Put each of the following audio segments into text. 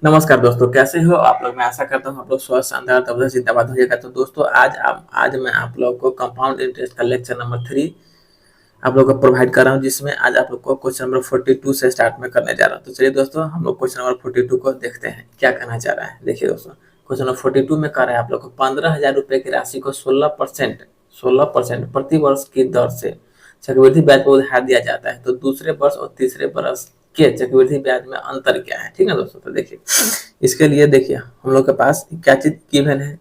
नमस्कार दोस्तों, कैसे हो आप लोग। मैं आशा करता हूँ आप लोग स्वस्थ शानदार तबीयत जिंदाबाद होइएगा। तो दोस्तों आज मैं आप लोग को कंपाउंड इंटरेस्ट का लेक्चर नंबर 3 आप लोग को प्रोवाइड कर रहा हूँ, जिसमें आज आप लोग को क्वेश्चन नंबर 42 से स्टार्ट में करने जा रहा हूँ। तो चलिए दोस्तों, हम लोग क्वेश्चन नंबर 42 को देखते हैं क्या कहना चाह रहा है। देखिए दोस्तों, क्वेश्चन नंबर 42 में कह रहा है आप लोग को 15,000 रुपए की राशि को 16% प्रति वर्ष की दर से चक्रवृद्धि ब्याज पर उधार दिया जाता है। तो दूसरे वर्ष और तीसरे वर्ष के चक्रवृद्धि ब्याज में अंतर क्या है। ठीक है दोस्तों, तो देखिए इसके लिए देखिए हम लोग के पास क्या चीज गिवन है।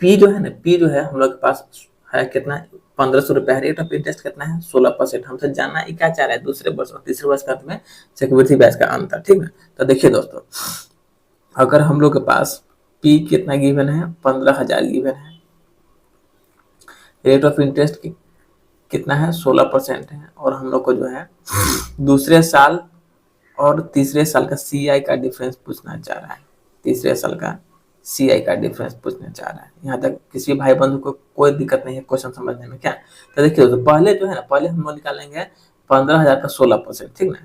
पी जो है ना, पी जो है हम लोग के पास है कितना, 1,500 रुपए है। रेट ऑफ इंटरेस्ट कितना है, 16%। हमसे जानना है क्या चाह रहा है, दूसरे वर्ष और तीसरे वर्ष का अंत में चक्रवृद्धि ब्याज का अंतर। ठीक है, तो देखिए दोस्तों, अगर हम लोग के पास पी कितना गिवन है, 15,000 गिवन है। रेट ऑफ इंटरेस्ट कितना है, 16% है। और हम लोग को जो है दूसरे साल और तीसरे साल का सीआई का डिफरेंस पूछना चाह रहा है। तीसरे साल का सीआई का डिफरेंस पूछना चाह रहा है। यहाँ तक किसी भाई बंधु को कोई दिक्कत नहीं है क्वेश्चन समझने में क्या। तो देखिए तो पहले जो है ना, पहले हम लोग निकालेंगे 15,000 का 16%। ठीक ना,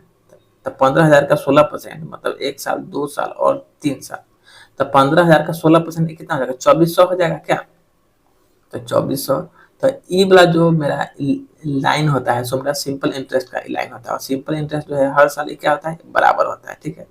तो 15,000 का 16% मतलब 1 साल, 2 साल और 3 साल। तो 15,000 का 16% कितना हो जाएगा, 2400 हो जाएगा क्या। तो 2400, तो ई वाला जो मेरा लाइन होता है सो मेरा सिंपल इंटरेस्ट का लाइन होता है। और सिंपल इंटरेस्ट जो है हर साल ये क्या होता है, बराबर होता है। ठीक है,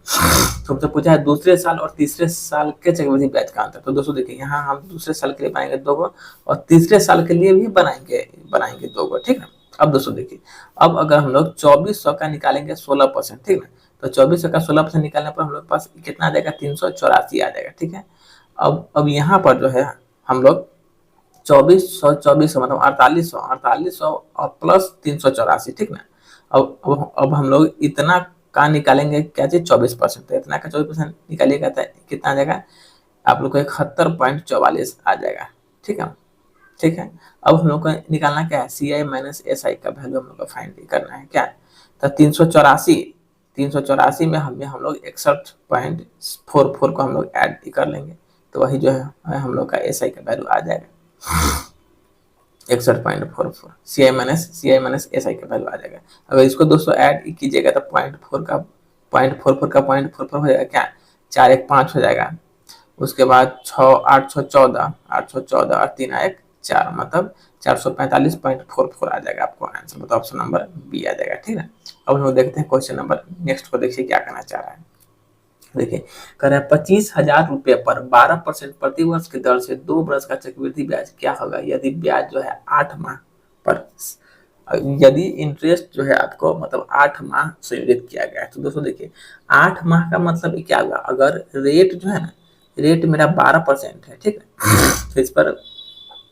तुमसे पूछा है दूसरे साल और तीसरे साल के चक्रवृद्धि ब्याज का अंतर। तो दोस्तों देखिए, यहाँ हम दूसरे साल के लिए बनाएंगे 2 गो और तीसरे साल के लिए भी बनाएंगे 2 गो। ठीक है, अब दोस्तों देखिए, अब अगर हम लोग 2400 का निकालेंगे 16%। ठीक है, तो 2400 का 16% निकालने पर हम लोग के पास कितना आ जाएगा, 384 आ जाएगा। ठीक है, अब यहाँ पर जो है हम लोग 2400 मतलब 4800 और प्लस 384। ठीक ना, अब हम लोग इतना का निकालेंगे क्या चीज, 24%। तो इतना का 24% निकालिएगा तो कितना आ जाएगा, आप लोग को 71.44 आ जाएगा। ठीक है, ठीक है। अब हम लोग को निकालना क्या है, सी आई माइनस एस आई का वैल्यू हम लोग को फाइंड करना है क्या। तो 384 में हम लोग 61.44 को हम लोग ऐड कर लेंगे। तो वही जो है हम लोग का एस आई का वैल्यू आ जाएगा 61.44। सी आई माइनस एस आई का वैल्यू आ जाएगा। अगर इसको दोस्तों ऐड कीजिएगा तो 0.44 हो जाएगा क्या, 4 1 5 हो जाएगा। उसके बाद 814 और 3 1 4 मतलब 445.44 आ जाएगा आपको आंसर, मतलब ऑप्शन नंबर बी आ जाएगा। ठीक है, अब हम लोग देखते हैं क्वेश्चन नंबर नेक्स्ट को। देखिए क्या करना चाह रहा है। देखिए कह रहा है 25,000 रुपए पर 12% प्रति वर्ष की दर से 2 वर्ष का चक्रवृद्धि ब्याज क्या होगा यदि ब्याज जो है 8 माह पर, यदि इंटरेस्ट जो है आपको मतलब 8 माह संयोजित किया गया है। तो दोस्तों देखिए 8 माह का मतलब क्या होगा, अगर रेट जो है ना, रेट मेरा 12% है। ठीक है, तो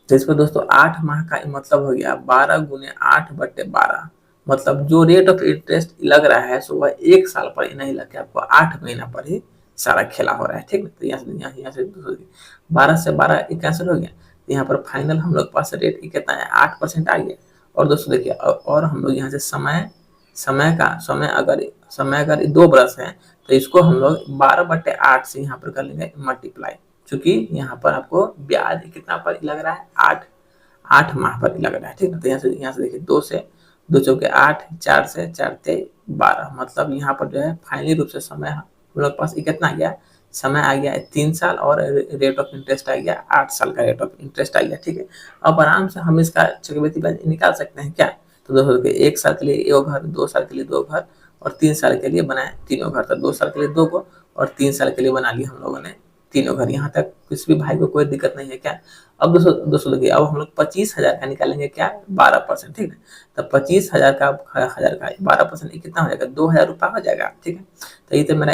इस पर दोस्तों 8 माह का मतलब हो गया 12 × 8/12, मतलब जो रेट ऑफ इंटरेस्ट लग रहा है सो वह 1 साल पर ही नहीं लग के आपको 8 महीना पर ही सारा खेला हो रहा है। ठीक है, तो यहाँ से 12 से 12 कैंसिल हो गया। तो यहाँ पर फाइनल हम लोग पास रेट कितना है, 8% आ गया। और दोस्तों देखिए, और हम लोग यहाँ से समय अगर 2 बरस है तो इसको हम लोग 12/8 से यहाँ पर कर लेंगे मल्टीप्लाई, क्योंकि यहाँ पर आपको ब्याज कितना पर लग रहा है, 8 माह पर लग रहा है। ठीक है, तो यहाँ से देखिए 2 से 2 चौके 8, 4 से 4 ते 12, मतलब यहाँ पर जो है फाइनली रूप से समय हम लोग पास कितना आ गया, समय आ गया 3 साल और रेट ऑफ इंटरेस्ट आ गया 8 साल का रेट ऑफ इंटरेस्ट आ गया। ठीक है, अब आराम से हम इसका चक्रवृद्धि ब्याज निकाल सकते हैं क्या। तो दोस्तों 1 साल के लिए 1 घर, 2 साल के लिए 2 घर और 3 साल के लिए बनाए 3 घर। तो 2 साल के लिए 2 को और 3 साल के लिए बना लिया हम लोगों ने 3 घर। यहाँ तक किसी भी भाई को कोई दिक्कत नहीं है क्या। अब दोस्तों देखिए, अब हम लोग 25,000 का निकालेंगे क्या, 12%। ठीक है, तो 25,000 का 12% कितना हो जाएगा, 2,000 रुपया हो जाएगा। ठीक है, तो ये तो मेरा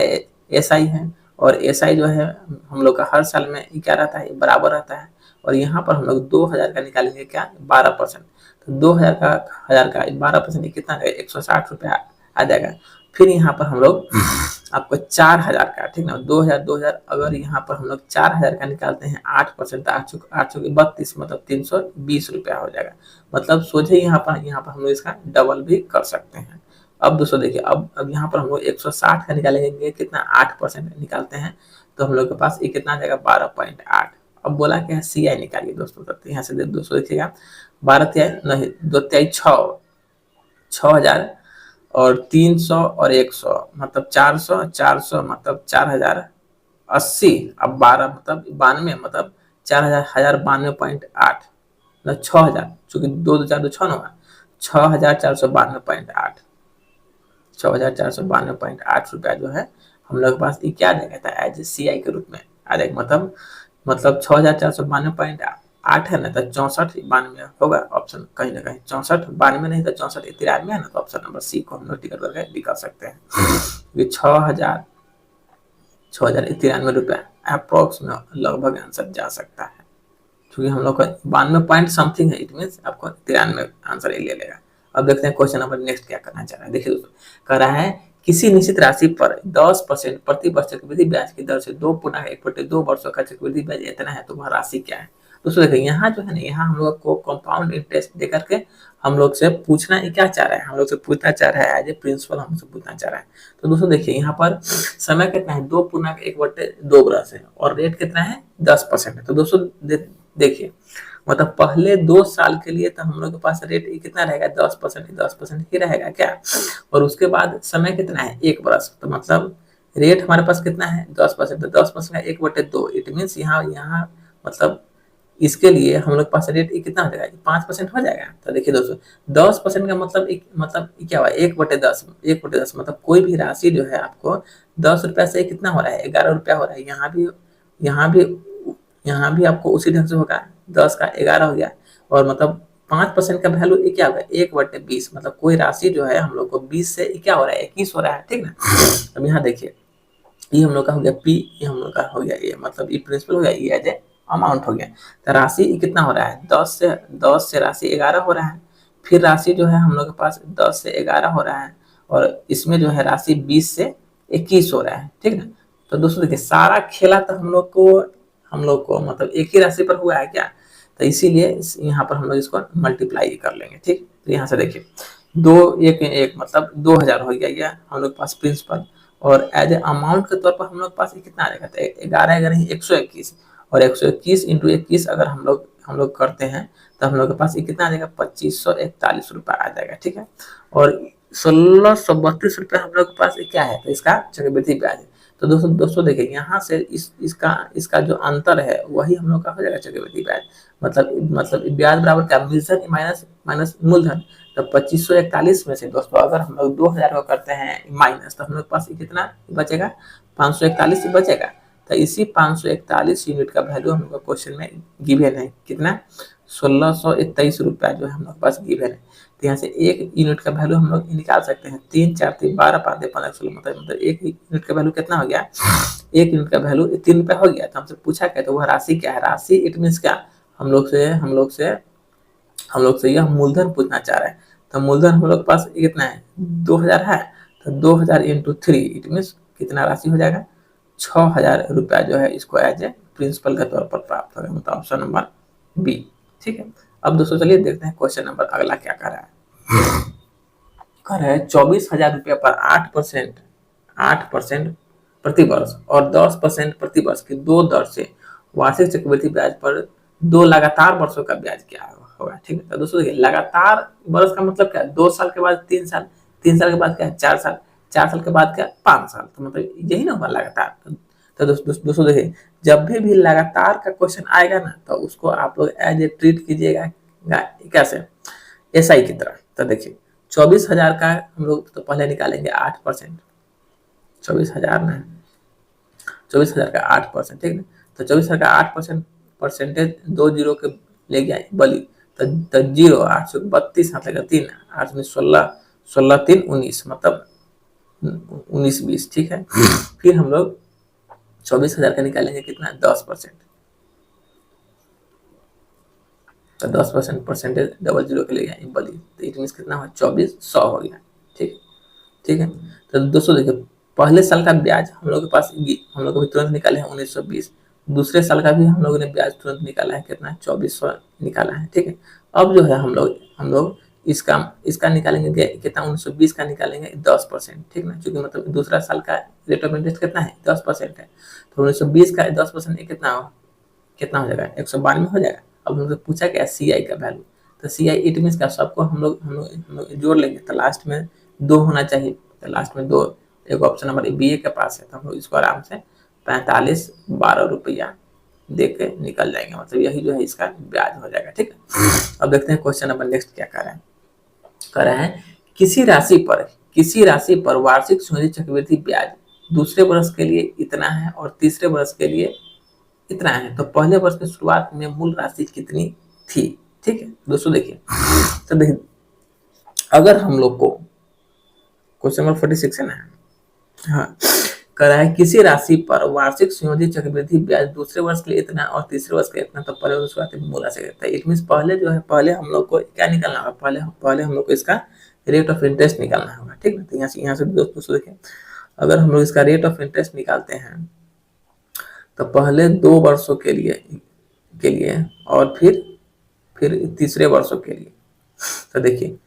एस आई है। और एस आई जो है हम लोग का हर साल में क्या रहता है, बराबर रहता है। और यहाँ पर हम लोग 2,000 का निकालेंगे क्या, 12%। तो 2,000 का 12% कितना, 160 रुपया आ जाएगा। फिर यहाँ पर हम लोग आपको 4,000 का, ठीक ना, 2,000 अगर यहाँ पर हम लोग 4,000 का निकालते हैं 8%, 8 मतलब 320 रुपया हो जाएगा। मतलब सोचे यहाँ पर हम लोग इसका डबल भी कर सकते हैं। अब दोस्तों देखिए, अब यहाँ पर हम लोग 160 का निकालेंगे कितना, 8% निकालते हैं तो हम लोग के पास ये कितना आ जाएगा, 12.8। अब बोला क्या है, सी आई निकालिए दोस्तों। तो यहाँ से दोस्तों देखिएगा 12 नहीं 2 6 6,000 और 300 और 100 मतलब 400, 400 मतलब 4080, अब 12 मतलब 92 मतलब 4092.8 मतलब 6000, चूंकि 2 4 2 6 9 6492.8, 6492.8 रुपया जो है हम लोग के पास ये क्या आ जाएगा था एज सी आई के रूप में आ जाएगा। मतलब 6492.8 है ना, तो 6492 होगा ऑप्शन कहीं ना कहीं, 6492 नहीं तो 6493 है ना, तो ऑप्शन नंबर सी को हम लोग टिकट करके निकाल सकते हैं। ये 6093 रुपया अप्रोक्स में लगभग आंसर जा सकता है, क्योंकि हम लोग का 92 पॉइंट समथिंग है, इट मीन आपको 93 आंसर ये ले लेगा। अब देखते हैं क्वेश्चन नंबर नेक्स्ट क्या करना चाह रहा है। देखिए दोस्तों, कह रहा है किसी निश्चित राशि पर 10% प्रति वर्ष चक्रवृद्धि ब्याज की दर से 2 वर्षों का चक्रवृद्धि ब्याज इतना है, तो वह राशि क्या है। दोस्तों देखिए यहाँ जो है ना, यहाँ हम लोग को कंपाउंड इंटरेस्ट देकर के हम लोग से पूछना क्या चाह रहा है, हम लोग से पूछना चाह रहा है एज ए प्रिंसिपल हमसे पूछना चाह रहा है। तो दोस्तों देखिए यहाँ पर समय कितना है 2.1/2 बरस है और रेट कितना है 10% है। तो दोस्तों देखिए मतलब पहले 2 साल के लिए तो हम लोग के पास रेट कितना रहेगा 10% ही रहेगा क्या, और उसके बाद समय कितना है 1 बरस, तो मतलब रेट हमारे पास कितना है 10%, तो 10% का 1/2, इट मीन यहाँ मतलब इसके लिए हम लोग पास रेट कितना हो जाएगा 5% हो जाएगा। तो देखिए दोस्तों 10% का मतलब क्या हुआ 1/10, 1/10 मतलब कोई भी राशि जो है आपको 10 रुपया से कितना हो रहा है 11 रुपया हो रहा है। यहाँ भी यहाँ भी आपको उसी ढंग से होगा, 10 का 11 हो गया, और मतलब 5% का वैल्यू क्या होगा 1/20, मतलब कोई राशि जो है हम लोग को 20 से क्या हो रहा है 21 हो रहा है, ठीक ना। अब यहाँ देखिए ये हम लोग का हो गया पी, ये हम लोग का हो गया ये, मतलब ये प्रिंसिपल हो गया, ये एज ए अमाउंट हो गया। तो राशि कितना हो रहा है 10 से राशि 11 हो रहा है, फिर राशि जो है हम लोग के पास 10 से 11 हो रहा है, और इसमें जो है राशि 20 से 21 हो रहा है, ठीक ना। तो दोस्तों देखिए सारा खेला तो हम लोग को मतलब एक ही राशि पर हुआ है क्या, तो इसीलिए यहाँ पर हम लोग इसको मल्टीप्लाई कर लेंगे, ठीक। तो यहाँ से देखिए 2 1 1 मतलब 2000 हो गया ये हम लोग के पास प्रिंसिपल, और एज ए अमाउंट के तौर पर हम लोग पास कितना आ जाएगा 11 अगर नहीं 121, और 121 इंटू 21 अगर हम लोग करते हैं तो हम लोग के पास ये कितना आ जाएगा 2541 रुपया आ जाएगा, ठीक है। और 1632 रुपया हम लोग के पास क्या है, तो इसका चक्रवृद्धि ब्याज है। तो दोस्तों देखिए यहाँ से इसका जो अंतर है वही हम लोग का हो जाएगा चक्रवृद्धि ब्याज, मतलब ब्याज बराबर क्या मूलधन माइनस माइनस मूलधन। तो 2541 में से दोस्तों अगर हम लोग 2000 को करते हैं माइनस, तो हम लोग पास कितना बचेगा 541 बचेगा। तो इसी 541 यूनिट का वैल्यू हम लोग क्वेश्चन में गिवन है, कितना 1623 रुपया जो है हम लोग पास गिवन है। तो यहाँ से 1 यूनिट का वैल्यू हम लोग निकाल सकते हैं, 3 4 3 12 5 15 16 मतलब 1 यूनिट का वैल्यू कितना हो गया 1 यूनिट का वैल्यू 3 रुपया हो गया। तो हमसे पूछा क्या, तो वह राशि क्या है, राशि इट मीन क्या हम लोग से यह मूलधन पूछना चाह रहा है। तो मूलधन हम लोग के पास कितना है 2000 है, तो 2000 इंटू 3 इट मीन कितना राशि हो जाएगा 6000 रुपया जो है इसको एज ए प्रिंसिपल के तौर पर प्राप्त होगा, मतलब ऑप्शन नंबर बी, ठीक है। अब दोस्तों चलिए देखते हैं क्वेश्चन नंबर अगला क्या कर रहा है। कर रहा है 24,000 रुपया पर 8% प्रति वर्ष और 10% प्रति वर्ष की 2 दर से वार्षिक चक्रवृद्धि ब्याज पर 2 लगातार वर्षों का ब्याज क्या होगा, ठीक है। तो दोस्तों देखिए लगातार वर्ष का मतलब क्या 2 साल के बाद 3 साल, 3 साल के बाद क्या 4 साल, 4 साल के बाद क्या 5 साल, तो मतलब यही ना होगा लगातार। तो दोस्तों देखिए जब भी लगातार का क्वेश्चन आएगा ना, तो उसको आप लोग एज ए ट्रीट कीजिएगा कैसे एसआई की तरह। तो देखिए 24,000 का हम लोग तो पहले निकालेंगे 8%, 24,000 ना 24,000 का 8%, ठीक है। तो 24,000 का 8% परसेंटेज 2 जीरो के ले गया बली, तो 0 832 हाथ लगा 3 8 में 16 16 3 19 मतलब 19 20, ठीक है। फिर हम लोग 24,000 का निकालेंगे कितना 10%, तो 10% परसेंटेज डबल जीरो के लिए गया बली, तो इट मीन कितना हुआ 2400 हो गया, ठीक है। तो दोस्तों देखिए पहले साल का ब्याज हम लोग के पास हम लोग भी तुरंत निकाले हैं 1920, दूसरे साल का भी हम लोगों ने ब्याज तुरंत निकाला है कितना 2400 निकाला है, ठीक है। अब जो है हम लोग इसका निकालेंगे कितना 1920 का निकालेंगे 10%, ठीक ना, क्योंकि मतलब दूसरा साल का रेट ऑफ इंटरेस्ट कितना है 10% है, तो 1920 का 10% कितना हो जाएगा 192 हो जाएगा। अब हमसे पूछा क्या सी आई का वैल्यू, तो सी आई इट मीन का सबको हम लोग जोड़ लेंगे, तो लास्ट में 2 होना चाहिए, तो लास्ट में 2 एक ऑप्शन नंबर बी ए के पास है, तो हम लोग इसको आराम से 45-12 रुपया दे के निकल जाएंगे, मतलब यही जो है इसका ब्याज हो जाएगा। ठीक है, अब देखते हैं क्वेश्चन नंबर नेक्स्ट क्या कर रहा है। कर रहा है किसी राशि पर वार्षिक सुनिश्चित चक्रवृद्धि ब्याज दूसरे वर्ष के लिए इतना है और तीसरे वर्ष के लिए इतना है, तो पहले वर्ष की शुरुआत में मूल राशि कितनी थी। ठीक है दोस्तों, देखिए तो देखिए अगर हम लोग को क्वेश्चन नंबर 46 है ना, हाँ, कर रहा है किसी राशि पर वार्षिक संयोजित चक्रवृद्धि ब्याज दूसरे वर्ष के लिए इतना और तीसरे वर्ष के इतना, तो पहले वर्ष शुरुआत में मूल राशि कितना है। इट मीन पहले जो है, पहले हम लोग को क्या निकालना होगा, पहले हम लोग को इसका रेट ऑफ इंटरेस्ट निकालना होगा। ठीक है, तो यहाँ से दोस्तों देखिए, अगर हम लोग इसका रेट ऑफ इंटरेस्ट निकालते हैं तो पहले 2 वर्षों के लिए और फिर तीसरे वर्षों के लिए, तो देखिए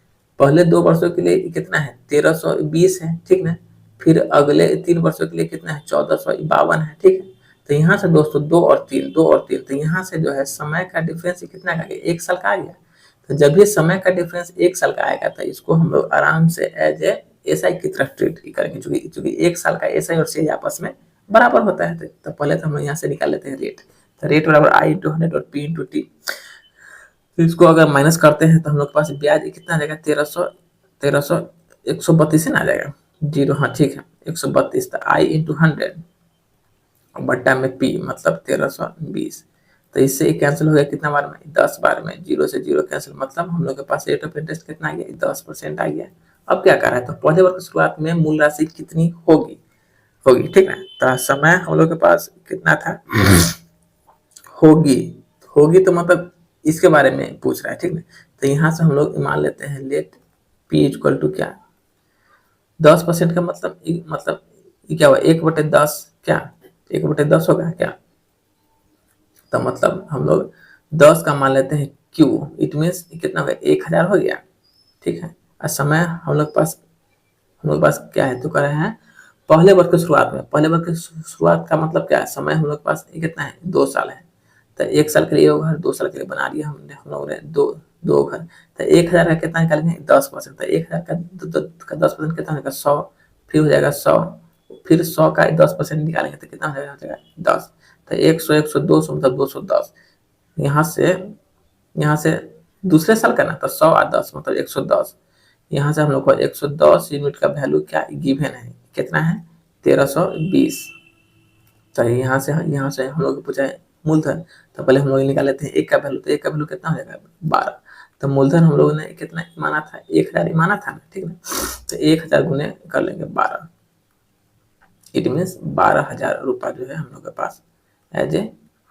पहले 2 वर्षों के लिए कितना है 1320 है। ठीक ना, फिर अगले 3 वर्षों के लिए कितना है 1452 है। ठीक है, तो यहाँ से दोस्तों 2 और 3 तो यहाँ से जो है समय का डिफरेंस कितना का गया, 1 साल का आ गया। तो जब ये समय का डिफरेंस 1 साल का आएगा तो इसको हम लोग आराम से एज ए एसआई की तरफ ट्रीट करेंगे, चूंकि 1 साल का एसआई और सीआई आपस में बराबर होता है। तो पहले तो हम लोग यहाँ से निकाल लेते हैं रेट, तो रेट बराबर आई इंटू 100 और पी इंटू टी। तो इसको अगर माइनस करते हैं तो हम लोग के पास ब्याज कितना आ जाएगा 1300 132 ना आ जाएगा जीरो, हाँ ठीक है 132, तो आई इंटू 100 बट्टा में पी मतलब 1320, तो इससे कैंसिल हो गया कितना बार में 10 बार में, 0 से 0 कैंसिल, मतलब हम लोग के पास रेट ऑफ इंटरेस्ट कितना आ गया 10% आ गया। अब क्या कर रहा है, तो पहले वर्ष की शुरुआत में मूल राशि कितनी होगी। ठीक है, तो समय हम लोग के पास कितना था होगी तो मतलब इसके बारे में पूछ रहा है। ठीक है, तो यहाँ से हम लोग मान लेते हैं लेट पी इक्वल टू क्या 10% का मतलब क्या हुआ 1/10, क्या 1/10 होगा क्या, तो मतलब हम लोग 10 का मान लेते हैं क्यू, इट मीन्स कितना होगा 1000 हो गया। ठीक है, और समय हम लोग पास क्या है, तो कर रहे हैं पहले वर्ष की शुरुआत का मतलब क्या है, समय हम लोग पास कितना है 2 साल है, तो 1 साल के लिए घर 2 साल के लिए बना दिया हम लोग ने दो घर, तो 1000 का कितना निकालेंगे 10%, तो 1000 का 10% कितना होगा 100, फिर हो जाएगा 100, फिर 100 का 10% निकालेंगे तो कितना हो जाएगा 10, तो 100 100 200 मतलब 210, यहाँ से दूसरे साल का ना, तो 100 और 10 मतलब 110, यहाँ से हम लोग को 110 यूनिट का वैल्यू क्या गिवन है, कितना है 1320। तो यहाँ से हम लोग पूछा है मूलधन, तो पहले हम लोग निकाल लेते हैं एक का वैल्यू, तो एक का वैल्यू कितना हो जाएगा 12, तो मूलधन हम लोगों ने कितना माना था 1000 माना था ना। ठीक है, तो 1000 गुने कर लेंगे 12, इट मीन्स 12,000 रुपया जो है हम लोग के पास एज ए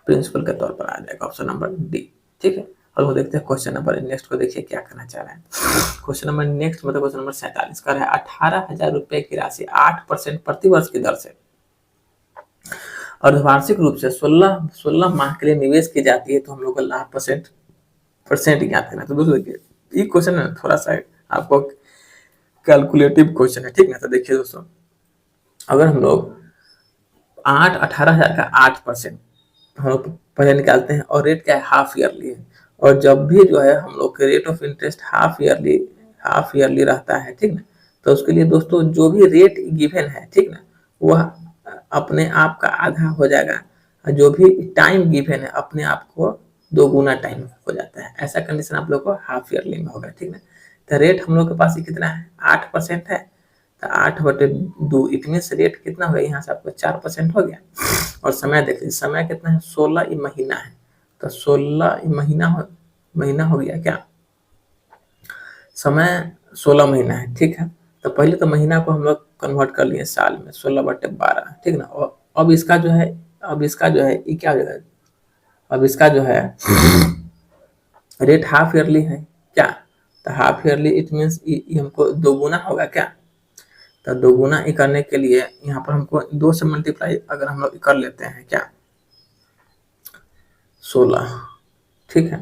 प्रिंसिपल के तौर पर आ जाएगा, ऑप्शन नंबर डी। ठीक है, और वो देखते हैं क्वेश्चन नंबर नेक्स्ट को, देखिए क्या करना चाह रहा है। क्वेश्चन नंबर नेक्स्ट मतलब क्वेश्चन नंबर 47 का है 18,000 रुपए की राशि 8% प्रति वर्ष की दर से और वार्षिक रूप से 16 माह के लिए निवेश की जाती है, तो हम लोग को लाभ परसेंट ज्ञात करना है। तो दोस्तों देखिए ये क्वेश्चन है थोड़ा सा आपको कैलकुलेटिव क्वेश्चन है। ठीक है, तो देखिए दोस्तों अगर हम लोग 18,000 का 8% हम लोग पहले निकालते हैं और रेट क्या है हाफ ईयरली है, और जब भी जो है हम लोग के rate of interest half yearly रहता है, ठीक ना, तो उसके लिए दोस्तों जो भी रेट गिवन है, ठीक ना, वह अपने आप का आधा हो जाएगा, जो भी टाइम गिवन है अपने आप को 2 गुना टाइम हो जाता है। ऐसा कंडीशन आप लोग को हाफ ईयरली में होगा। ठीक ना, तो रेट हम लोग के पास कितना है 8% है, तो 8/2 इट मीन रेट कितना हो गया, यहाँ से आपको 4% हो गया। और समय देखिए समय कितना है 16 महीना है, तो 16 महीना हो गया क्या, समय 16 महीना है। ठीक है, तो पहले तो महीना को हम लोग कन्वर्ट कर लिए साल में 16/12। ठीक ना, और अब इसका जो है ये क्या हो जाएगा, अब इसका जो है रेट हाफ ईयरली है क्या, तो हाफ ईयरली इट मीन्स हमको 2 गुना होगा क्या, तो 2 गुना करने के लिए यहाँ पर हमको 2 से मल्टीप्लाई अगर हम लोग कर लेते हैं क्या 16। ठीक है,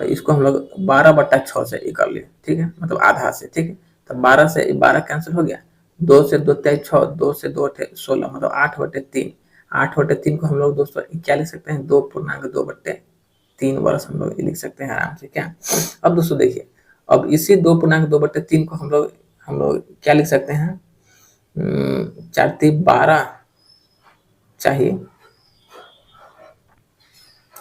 तो इसको हम लोग 12/6 से कर लिए। ठीक है, मतलब आधा से। ठीक है, तो 12 से 12 कैंसिल हो गया, 2 से 2 6 2 से 2 16 मतलब 8/3। 8/3 को हम लोग दोस्तों क्या लिख सकते हैं 2.2/3 वर्ष हम लोग लिख सकते हैं आराम से क्या। अब दोस्तों देखिए अब इसी 2.2/3 को हम लोग हम लोग क्या लिख सकते हैं, 4×3 = 12 चाहिए,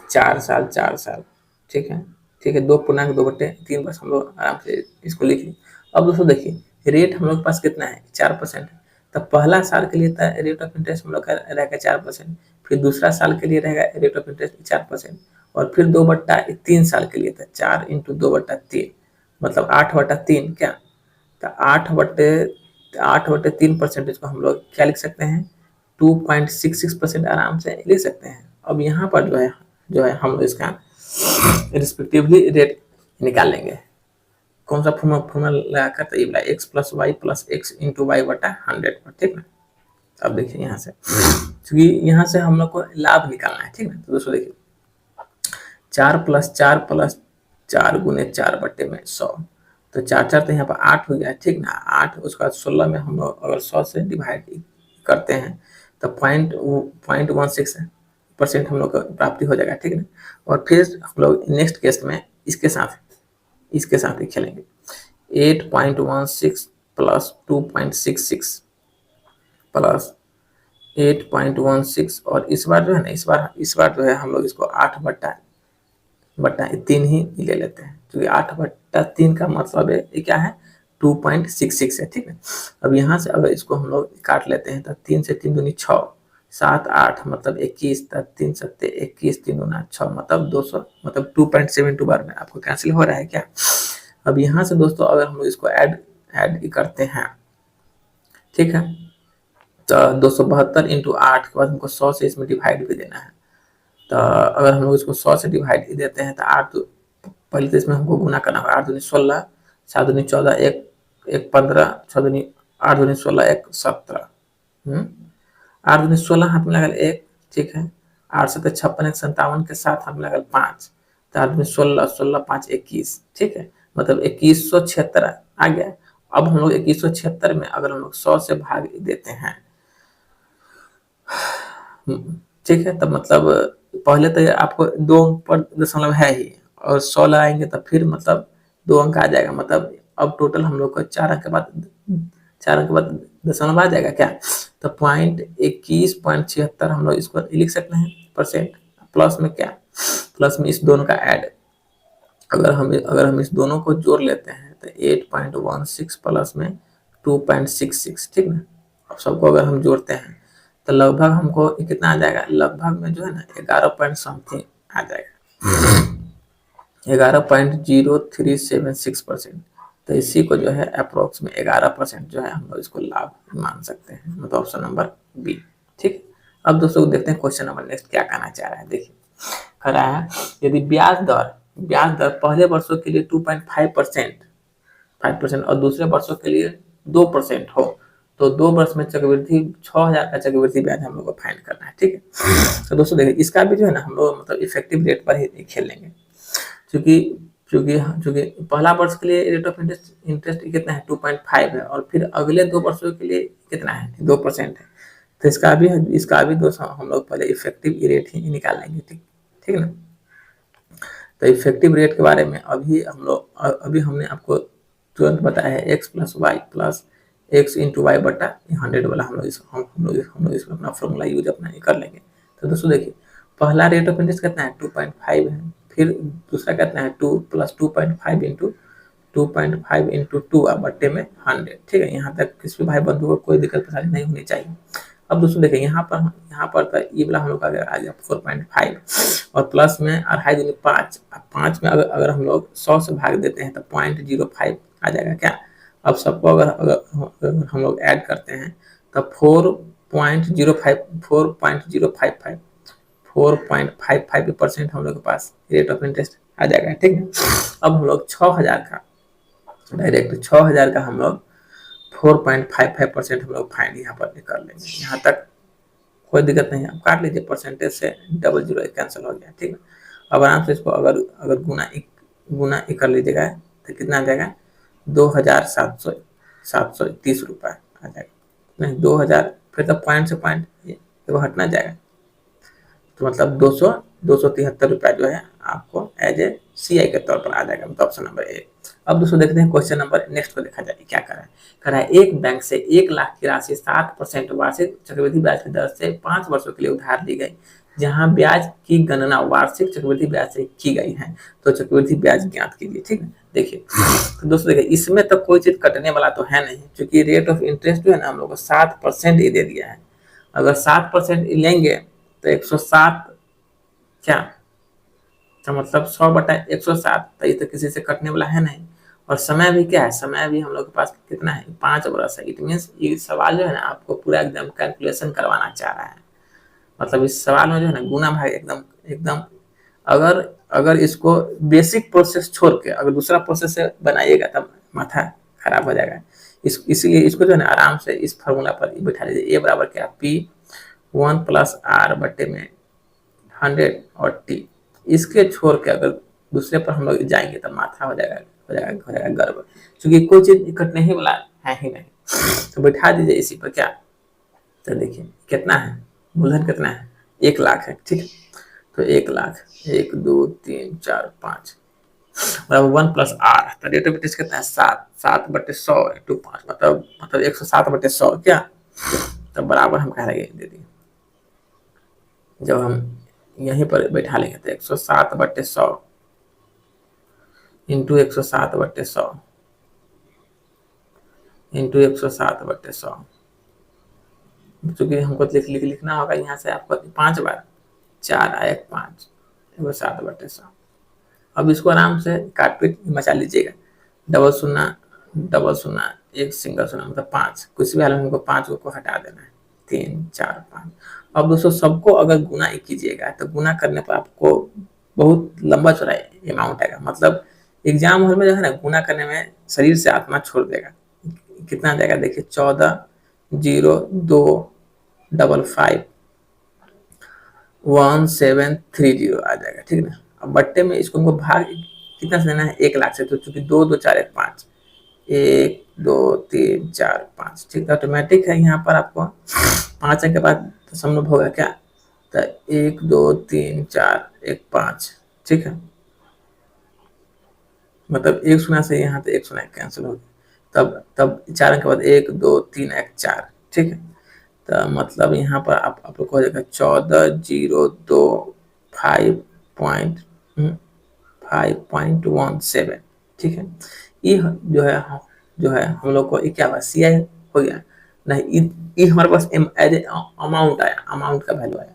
4 साल 4 साल, ठीक है। ठीक है, 2.2/3 बस हम लोग आराम से इसको लिख लें। अब दोस्तों देखिए रेट हम लोग के पास कितना है, 4%। तब पहला साल के लिए रेट ऑफ इंटरेस्ट हम लोग का रहेगा 4%, फिर दूसरा साल के लिए रहेगा रेट ऑफ इंटरेस्ट 4%, और फिर 2/3 साल के लिए था, 4×2/3 मतलब 8/3 क्या, तो 8/3% को हम लोग क्या लिख सकते हैं, 2.66% आराम से लिख सकते हैं। अब यहाँ पर जो है हम लोग इसका रिस्पेक्टिवली रेट निकाल लेंगे। कौन सा फॉर्मूला लगाकर, तो ये बोला x+y+x×y/100 पर, ठीक ना। अब देखिए यहाँ से, क्योंकि यहाँ से हम लोग को लाभ निकालना है, ठीक ना। तो दोस्तों देखिए 4+4+4×4 तो 4×4 तो यहाँ पर 8 हो गया, ठीक ना। 8 उसके बाद 16 में हम लोग अगर 100 से डिवाइड करते हैं तो 0.16% हम लोग को प्राप्ति हो जाएगा, ठीक है। और फिर हम लोग नेक्स्ट केस में इसके साथ ही खेलेंगे, 8.16 प्लस 2.66 प्लस 8.16, और इस बार जो है ना, इस बार जो है हम लोग इसको 8/3 ही ले लेते हैं, क्योंकि 8/3 का मतलब है क्या है, 2.66 है, ठीक है। अब यहाँ से अगर इसको हम लोग काट लेते हैं तो 3 से 3 दूनी 6, 7 8 मतलब 21, 3 7 21, 3 दूना 6 मतलब 200, मतलब 2.72 बार में आपको कैंसिल हो रहा है क्या। अब यहाँ से दोस्तों अगर हम लोग इसको ऐड करते हैं, ठीक है, तो 272 × 8 के बाद हमको 100 से इसमें डिवाइड भी देना है। तो अगर हम लोग इसको 100 से डिवाइड देते हैं तो 8 पहले तो इसमें हमको गुना करना होगा, 8×2 = 16, 7×2 = 14, 1 15, 6×2 8×2 = 16, 1 17, 8×2 = 16 हाथ में लगल 1, ठीक है। 8×7 = 56, 1 57 के साथ हाथ में लगल 5, तो 8×2 = 16, 16 5 21, ठीक है, मतलब 2176 आ गया। अब हम लोग 2176 में अगर हम लोग 100 से भाग देते हैं, ठीक है, तब मतलब पहले तो आपको 2 अंक पर दशमलव है ही, और 100 लगाएंगे तब फिर मतलब 2 अंक आ जाएगा, मतलब अब टोटल हम लोग को 4 अंक के बाद दशमलव आ जाएगा क्या, तो 21.76 हम लोग इसको लिख सकते हैं परसेंट। प्लस में क्या, प्लस में इस दोनों का ऐड, अगर हम इस दोनों को जोड़ लेते हैं तो 8.16 प्लस में 2.66, ठीक ना। अब सबको अगर हम जोड़ते हैं तो लगभग हमको कितना आ जाएगा, लगभग में जो है ना 11 पॉइंट समथिंग आ जाएगा, 11.0376%। तो इसी को जो है अप्रोक्स में 11% जो है हम लोग इसको लाभ मान सकते हैं, मतलब ऑप्शन नंबर बी, ठीक। अब दोस्तों देखते हैं क्वेश्चन नंबर नेक्स्ट क्या कहना चाह रहा है। देखिए कह रहा है यदि ब्याज दर पहले वर्षों के लिए 5% और दूसरे वर्षों के लिए 2% हो, तो 2 वर्ष में चक्रवृद्धि 6000 का चक्रवृद्धि ब्याज हम लोग को फाइंड करना है, ठीक है। तो दोस्तों देखिए इसका भी जो है ना हम लोग मतलब इफेक्टिव रेट पर ही खेल लेंगे, क्योंकि पहला वर्ष के लिए रेट ऑफ इंटरेस्ट कितना है, 2.5 है, और फिर अगले 2 वर्षों के लिए कितना है, 2% है। तो इसका भी दोस्तों हम लोग पहले इफेक्टिव रेट ही निकाल लेंगे, ठीक है ना। तो इफेक्टिव रेट के बारे में अभी हमने आपको तुरंत बताया है, x+y+x×y/100 वाला हम लोग इसमें अपना फॉर्मूला यूज अपना कर लेंगे। तो दोस्तों देखिए पहला रेट ऑफ इंटरेस्ट कितना है, 2.5 है, फिर दूसरा कितना है 2 + 2.5 × 2.5 × 2 ठीक है। यहाँ तक किसी भी भाई बंधु को कोई दिक्कत परेशानी नहीं होनी चाहिए। अब दोस्तों देखिए यहाँ पर तो ये वाला हम लोग का आ गया 4.5, और प्लस में 2.5 × 5, 5 में अगर हम लोग 100 से भाग देते हैं तो 0.05 आ जाएगा क्या। अब सबको अगर हम लोग ऐड करते हैं तो 4.055% हम लोग के पास रेट ऑफ इंटरेस्ट आ जाएगा, ठीक है। अब हम लोग 6000 का डायरेक्ट 6000 का हम लोग 4.55% हम लोग फाइंड यहाँ पर कर लेंगे। यहाँ तक कोई दिक्कत नहीं है, आप काट लीजिए, परसेंटेज से 00 कैंसिल हो गया, ठीक है। अब आराम से इसको अगर गुना कर लीजिएगा तो कितना आ जाएगा, 2730 रुपये आ जाएगा। नहीं 2000, फिर तो पॉइंट से पॉइंट हटना जाएगा, तो मतलब 273 रुपया जो है आपको एज ए CI के तौर पर आ जाएगा, मतलब ऑप्शन नंबर ए। अब दोस्तों देखते हैं क्वेश्चन नंबर नेक्स्ट को देखा जाए क्या करा है। एक बैंक से 1 लाख की राशि 7% वार्षिक चक्रवृद्धि ब्याज की दर से 5 वर्षों के लिए उधार ली गई, जहां ब्याज की गणना वार्षिक चक्रवृद्धि ब्याज से की गई है, तो चक्रवृद्धि ब्याज ज्ञात कीजिए। ठीक है, देखिए तो दोस्तों देखिए इसमें तो कोई चीज कटने वाला तो है नहीं, क्योंकि रेट ऑफ इंटरेस्ट जो है ना हम लोग को 7% ही दे दिया है। अगर 7% लेंगे तो 107 क्या, तो मतलब 100/107, तो ये तो किसी से कटने वाला है नहीं। और समय भी क्या है, समय भी हम लोग के पास कितना है, 5 वर्ष है। इट मीन्स ये सवाल जो है ना आपको पूरा एकदम कैलकुलेशन करवाना चाह रहा है, मतलब इस सवाल में जो है ना गुना भाग एकदम एकदम, अगर अगर इसको बेसिक प्रोसेस छोड़ के अगर दूसरा प्रोसेस से बनाइएगा तब माथा खराब हो जाएगा। इसीलिए इसको जो है ना आराम से इस फार्मूला पर बैठा लीजिए। ए बराबर क्या, P1 + R बटे में 100 और T, इसके छोड़ के अगर दूसरे पर हम लोग जाएंगे तब माथा हो जाएगा गड़बड़, क्योंकि कोई चीज कटने ही वाला है ही नहीं। तो बैठा दीजिए इसी पर क्या, तो देखिए कितना है, मूलधन कितना है, 1 लाख है। ठीक है, तो 1 लाख 1 2 3 4 5 मतलब 1 + R, तो रेट ऑफ इंटरेस्ट कितना है 7/100 × 5 मतलब 107/100 क्या, तो बराबर हम कह रहे हैं दे दिए। जब हम यहीं पर बैठा लेंगे तो 107/100 इंटू 107/100 इंटू 107/100, चूंकि हमको लिखना होगा यहाँ से आपको 5 बार, 4 आए 5 107/100। अब इसको आराम से काटपीट मचा लीजिएगा, डबल शून्य एक सिंगल शून्य मतलब 5, कुछ भी हाल में हमको 5 को हटा देना है, 3 4 5। अब दोस्तों सबको अगर गुना कीजिएगा तो गुना करने पर आपको बहुत लंबा चौड़ा अमाउंट आएगा, मतलब एग्जाम हॉल में जो है ना गुना करने में शरीर से आत्मा छोड़ देगा। कितना जाएगा देखिए, 14,025,1730 आ जाएगा। ठीक है ना, अब बट्टे में इसको हमको भाग कितना से देना है, 1 लाख से, तो चूंकि 2 2 4 1 5, 1 2 3 4 5, ठीक है, ऑटोमेटिक है। यहाँ पर आपको 5 के बाद तो संभव होगा क्या, तो 1 2 3 4 1 5, ठीक है, मतलब 1 शून्य से यहाँ तो 1 शून्य कैंसिल हो गया, तब 4 के बाद 1 2 3 1 4, ठीक है, तो मतलब यहाँ पर आप लोग को हो जाएगा 14,025.17, ठीक है। ये जो है हम लोग को क्या हुआ, CI हो गया नहीं, ये हमारे पास एज अमाउंट आया, अमाउंट का वैल्यू आया।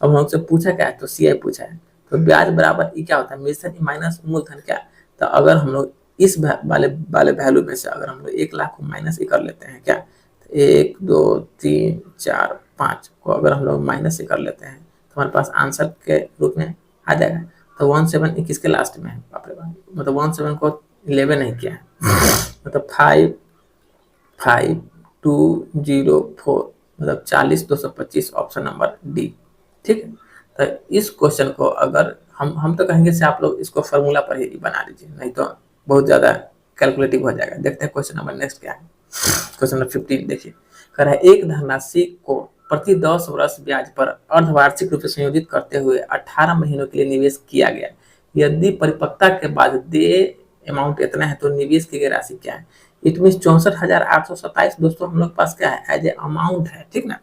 अब हम लोग से पूछा क्या है, तो CI पूछा है, तो ब्याज बराबर ये क्या होता है, मूलधन माइनस मूलधन क्या, तो अगर हम लोग इस वाले वैल्यू में से अगर हम लोग 1 लाख को माइनस कर लेते हैं क्या, तो 1 2 3 4 5 को अगर हम लोग माइनस कर लेते हैं तो हमारे पास आंसर के रूप में आ जाएगा। तो 17 किसके लास्ट में है, बाप रे बाप, मतलब 17 को 11 नहीं किया है, मतलब 55204 मतलब 40,225 ऑप्शन नंबर डी। ठीक है, तो इस क्वेश्चन को अगर हम तो कहेंगे से आप लोग इसको फॉर्मूला पर ही बना लीजिए, नहीं तो बहुत ज्यादा कैलकुलेटिव हो जाएगा। देखते हैं क्वेश्चन नंबर नेक्स्ट क्या है। क्वेश्चन नंबर 15 देखिए, कह रहा है एक धनराशि को प्रति 10 वर्ष ब्याज पर अर्धवार्षिक रूप से संयोजित करते हुए 18 महीनों के लिए निवेश किया गया, यदि परिपक्वता के बाद दे अमाउंट इतना है तो निवेश की गई राशि क्या है। इट मीन 64,827 दोस्तों हम लोग पास क्या है, एज ए अमाउंट है, ठीक ना,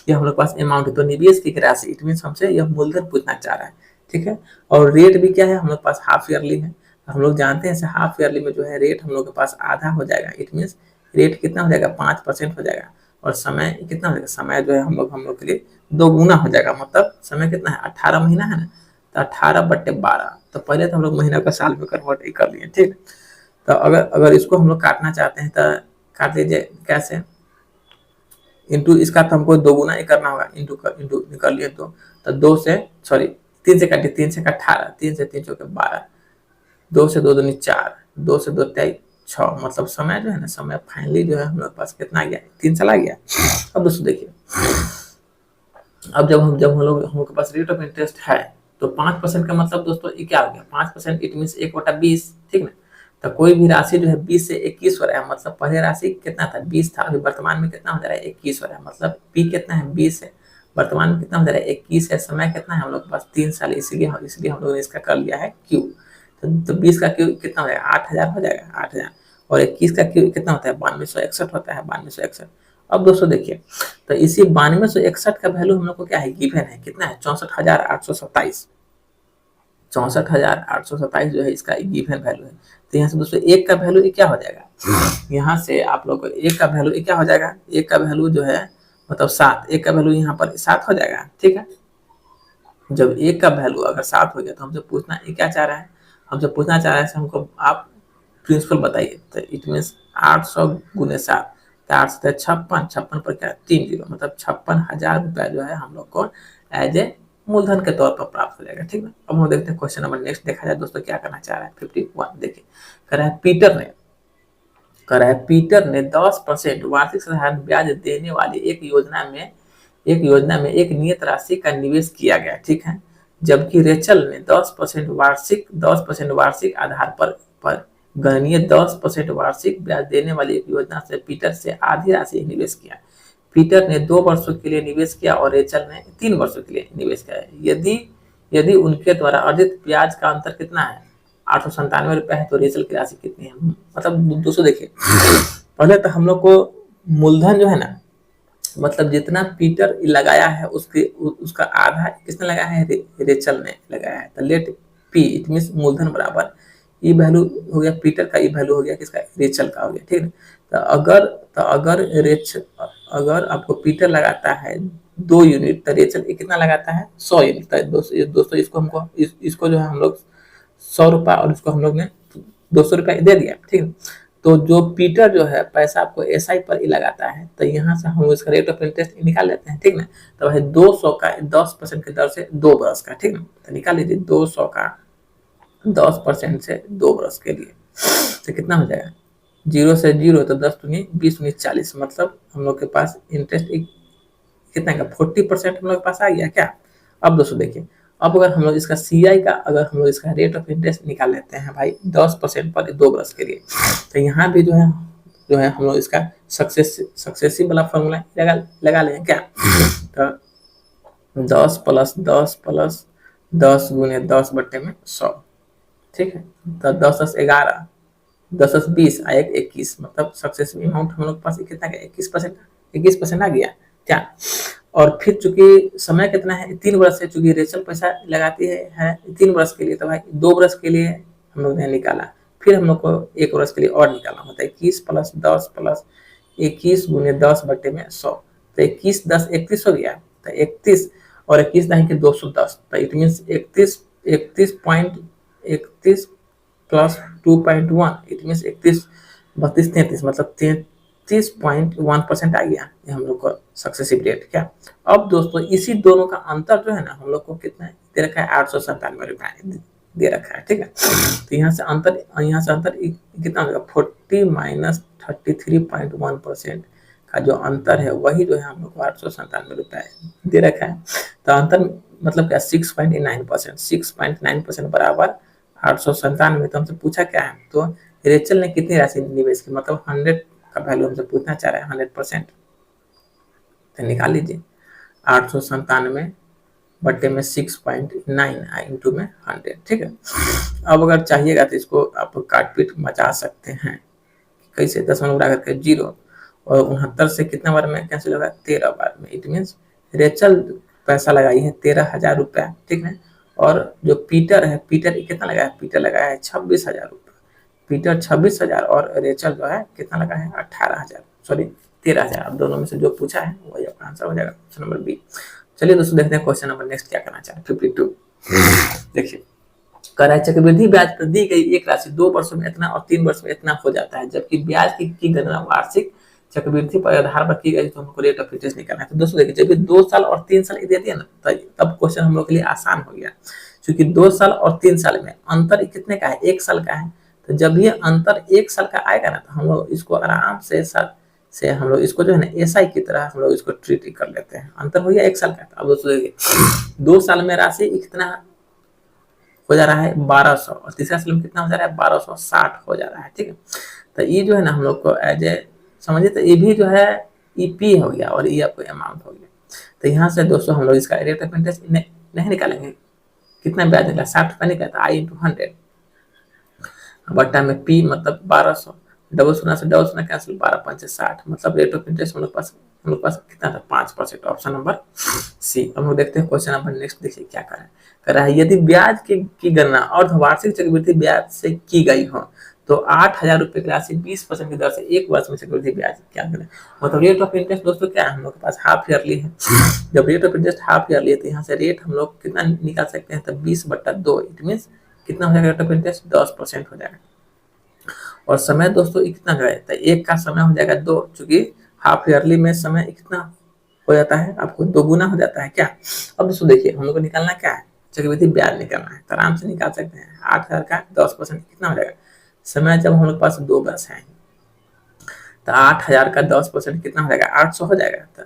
ये हम लोग पास अमाउंट है, तो निवेश की राशि इट मीन हमसे यह मूलधन पूछना चाह रहा है, ठीक है। और रेट भी क्या है, हम लोग पास हाफ ईयरली है, हम लोग जानते हैं हाफ ईयरली में जो है रेट हम लोग के पास आधा हो जाएगा, इट मीन रेट कितना हो जाएगा 5% हो जाएगा, और समय कितना हो जाएगा, समय जो है हम लोग के लिए 2 गुना हो जाएगा, मतलब समय कितना है 18 महीना है ना, तो 18/12, तो पहले तो हम लोग महीना का साल में कन्वर्ट कर लिए, ठीक। तो अगर इसको हम लोग काटना चाहते हैं तो काट लीजिए कैसे, इंटू इसका तो हमको 2 गुना ही करना होगा, इंटू कर लिए तो 2 से सॉरी 3 से काटिए, 3 से 18, 3 से 3 चौके 12, 2 से 2 दूनी 4, 2 से 2 23 6, मतलब समय जो है ना, समय फाइनली जो है हम लोग पास कितना गया, 3 चला गया। अब दोस्तों देखिए, अब जब हम लोग के पास रेट ऑफ इंटरेस्ट है तो 5% का मतलब दोस्तों ये क्या हो गया, 5% इट मीन 1/20, ठीक ना। तो कोई भी राशि जो है 20 से 21 हो रहा है, मतलब पहले राशि कितना था 20 था, अभी वर्तमान में कितना हो जा रहा है 21 हो रहा है, मतलब पी कितना है 20 है, वर्तमान में कितना हो जा रहा है 21 है, समय कितना है हम लोग के पास 3 साल, इसलिए हम लोगों ने इसका कर लिया है क्यू। तो 20 का क्यू कितना हो जाएगा 8000 हो जाएगा 8000, और 21 का क्यू कितना होता है 9261 होता है 9261। अब दोस्तों देखिए, तो इसी 9261 का वैल्यू हम लोग को क्या है गिवन है, कितना है 64,827, 64,827 जो है इसका गिवन वैल्यू है। तो यहाँ से दोस्तों एक का वैल्यू क्या हो जाएगा, यहाँ से आप लोग को एक का वैल्यू क्या हो जाएगा, एक का वैल्यू जो है मतलब 7, एक का वैल्यू यहाँ पर 7 हो जाएगा, ठीक है। जब एक का वैल्यू अगर 7 हो गया तो हमसे पूछना ये क्या चाह रहा है, हमसे पूछना चाह रहा है हमको आप प्रिंसिपल बताइए। तो इट मीन्स 800 गुने 7, 8 से 56, 56 पर क्या 3 जीरो, मतलब 56,000 रुपया जो है हम लोग को एज ए मूलधन के तौर पर प्राप्त हो जाएगा, ठीक है। अब हम देखते हैं क्वेश्चन नंबर नेक्स्ट, देखा जाए दोस्तों क्या करना चाह रहा है 51। देखिए कह रहा है पीटर ने 10% वार्षिक साधारण ब्याज देने वाली एक योजना में एक नियत राशि का निवेश किया गया, ठीक है। जबकि रेचल ने 10% वार्षिक आधार पर गणनीय 10% वार्षिक ब्याज देने वाली एक योजना से पीटर से आधी राशि निवेश किया। पीटर ने 2 वर्षों के लिए निवेश किया और रेचल ने 3 वर्षों के लिए निवेश किया। यदि यदि उनके द्वारा अर्जित ब्याज का अंतर कितना है 897 रुपया है, तो रेचल की राशि कितनी है। मतलब दोस्तों देखिए, पहले तो हम लोग को मूलधन जो है ना, मतलब जितना पीटर लगाया है उसका आधा किसने लगाया है, रेचल ने लगाया है। तो लेट पी इट मींस मूलधन बराबर ई वैल्यू हो गया पीटर का, ई वैल्यू हो गया किसका, रेचल का हो गया, ठीक है। तो अगर आपको पीटर लगाता है 2 यूनिट, तो रेचल कितना लगाता है 100 यूनिट। तो दोस्तों इसको हमको इसको जो है हम लोग 100 रुपया और इसको हम लोग ने 200 रुपया दे दिया, ठीक है। तो जो पीटर जो है पैसा आपको एसआई पर ही लगाता है, तो यहाँ से हम इसका रेट ऑफ इंटरेस्ट निकाल लेते हैं, ठीक ना। तो है 200 का 10% की दर से 2 बरस का, ठीक ना। तो निकाल लीजिए 200 का 10% से 2 बरस के लिए, तो कितना हो जाएगा 0 से 0 तो 10 दूनी 20 19 40, मतलब हम लोग के पास इंटरेस्ट कितना का 40% हम लोग के पास आ गया क्या। अब दोस्तों देखिए, अब अगर हम लोग इसका सीआई का अगर हम लोग इसका रेट ऑफ इंटरेस्ट निकाल लेते हैं भाई 10% पर 2 बरस के लिए, तो यहाँ भी जो है हम लोग इसका सक्सेसिव वाला फॉर्मूला लगा लें क्या। तो 10 प्लस 10 प्लस 10 गुने 10 बट्टे में 100, ठीक है। तो 10 10 11, 10 10 20 आ 21, मतलब सक्सेसिव अमाउंट हम लोग के पास कितना गया 21% आ गया क्या। और फिर चूंकि समय कितना है 3 वर्ष है, चूंकि रेचल पैसा लगाती है 3 वर्ष के लिए, तो भाई 2 वर्ष के लिए हम लोग ने निकाला, फिर हम लोग को 1 वर्ष के लिए और निकालना होता है 21 प्लस 10 प्लस 21 गुने 10 बट्टे में 100। तो 21 10 31 हो गया, तो 31 और 21 नहीं कि 210, तो it mean 31 plus 2.1 it mean 31 32 33, मतलब 33.1% आ गया ये हम लोग को सक्सेसिव रेट क्या। अब दोस्तों इसी दोनों का अंतर जो है ना हम लोग को कितना दे रखा है 897 रुपया दे रखा है, ठीक है। तो यहाँ से अंतर कितना होगा 40 माइनस 33.1% का जो अंतर है वही जो है हम लोग को 897 रुपया दे रखा है। तो अंतर मतलब क्या 6.9%, 6.9% बराबर 897। तो हमसे पूछा क्या है, तो रेचल ने कितनी राशि निवेश की, मतलब 100 का वैल्यू हमसे पूछना चाह रहा है 100%। तो निकाल लीजिए 897 बट्टे में 6.9 इंटू में 100, ठीक है। अब अगर चाहिएगा तो इसको आप काट पीट मचा सकते हैं, कैसे 10 बढ़ा करके 0 और 69 से कितना बार में कैंसिल होगा 13 बार में। इट मीन रेचल पैसा लगाई है 13,000 रुपया, ठीक है। और जो पीटर है पीटर कितना लगाया, पीटर लगाया है 26,000 रुपया, पीटर 26,000 और रेचल जो है कितना लगा है 18,000 सॉरी 13,000। अब दोनों में से जो पूछा है वही आपका आंसर हो जाएगा क्वेश्चन नंबर बी। चलिए दोस्तों देखते हैं क्वेश्चन नंबर नेक्स्ट क्या करना चाह रहे हैं 52। देखिए कह रहा है चक्रवृद्धि ब्याज पर दी गई एक राशि 2 वर्षों में इतना और 3 वर्ष में इतना हो जाता है, जबकि ब्याज की गणना वार्षिक चक्रवृद्धि पर आधार पर की गई, तो हमको रेट ऑफ इंटरेस्ट निकालना है। तो दोस्तों देखिए जब 2 साल और 3 साल दे दिया ना, तब क्वेश्चन हम लोग के लिए आसान हो गया, क्योंकि 2 साल और 3 साल में अंतर कितने का है 1 साल का है। तो जब ये अंतर 1 साल का आएगा ना, तो हम लोग इसको आराम से हम लोग इसको जो है ना एसआई की तरह हम लोग इसको ट्रीट कर लेते हैं। अंतर हो गया 1 साल का। अब दोस्तों देखिए 2 साल में राशि कितना हो जा रहा है 1200 और तीसरा साल में कितना हो जा रहा है 1260 हो जा रहा है, ठीक है। तो ये जो है ना हम लोग को एज ए समझिए, तो ये भी जो है ईपी हो गया और ये आपको अमाउंट हो गया। तो यहाँ से दोस्तों हम लोग इसका रेट ऑफ इंटरेस्ट नहीं निकालेंगे, कितना ब्याज निकला 60 रुपया निकला, तो आई इंटू 100 बट्टा में पी मतलब 1200, डबल शून्य से डबल शून्य कैंसिल, 12×5=60, मतलब रेट ऑफ इंटरेस्ट हम लोग पास कितना था 5%, ऑप्शन नंबर सी। हम लोग देखते हैं क्वेश्चन नंबर नेक्स्ट, देखिए क्या कर रहा है। यदि ब्याज की गणना अर्धवार्षिक चक्रवृद्धि ब्याज से की गई हो तो 8,000 रुपए की राशि 20% की दर से एक वर्ष में चक्रवृद्धि ब्याज क्या करें, मतलब रेट ऑफ इंटरेस्ट दोस्तों क्या है, हम लोग के पास हाफ ईयरली है। जब rate of interest half yearly है तो यहाँ से रेट हम लोग कितना निकाल सकते हैं, तो 20/2, इट मीन कितना हो जाएगा रेट ऑफ इंटरेस्ट 10% हो जाएगा। और समय दोस्तों कितना है, तो एक का समय हो जाएगा 2, चूंकि हाफ ईयरली में समय कितना हो जाता है, आपको 2 गुना हो जाता है क्या। अब दोस्तों देखिए हम लोग को निकालना क्या है, चक्रवृद्धि ब्याज निकालना है, तो आराम से निकाल सकते हैं। 8,000 का 10% कितना हो जाएगा, समय जब हम लोग पास 2 वर्ष है तो 8,000 का 10% कितना हो जाएगा 800 हो जाएगा, तो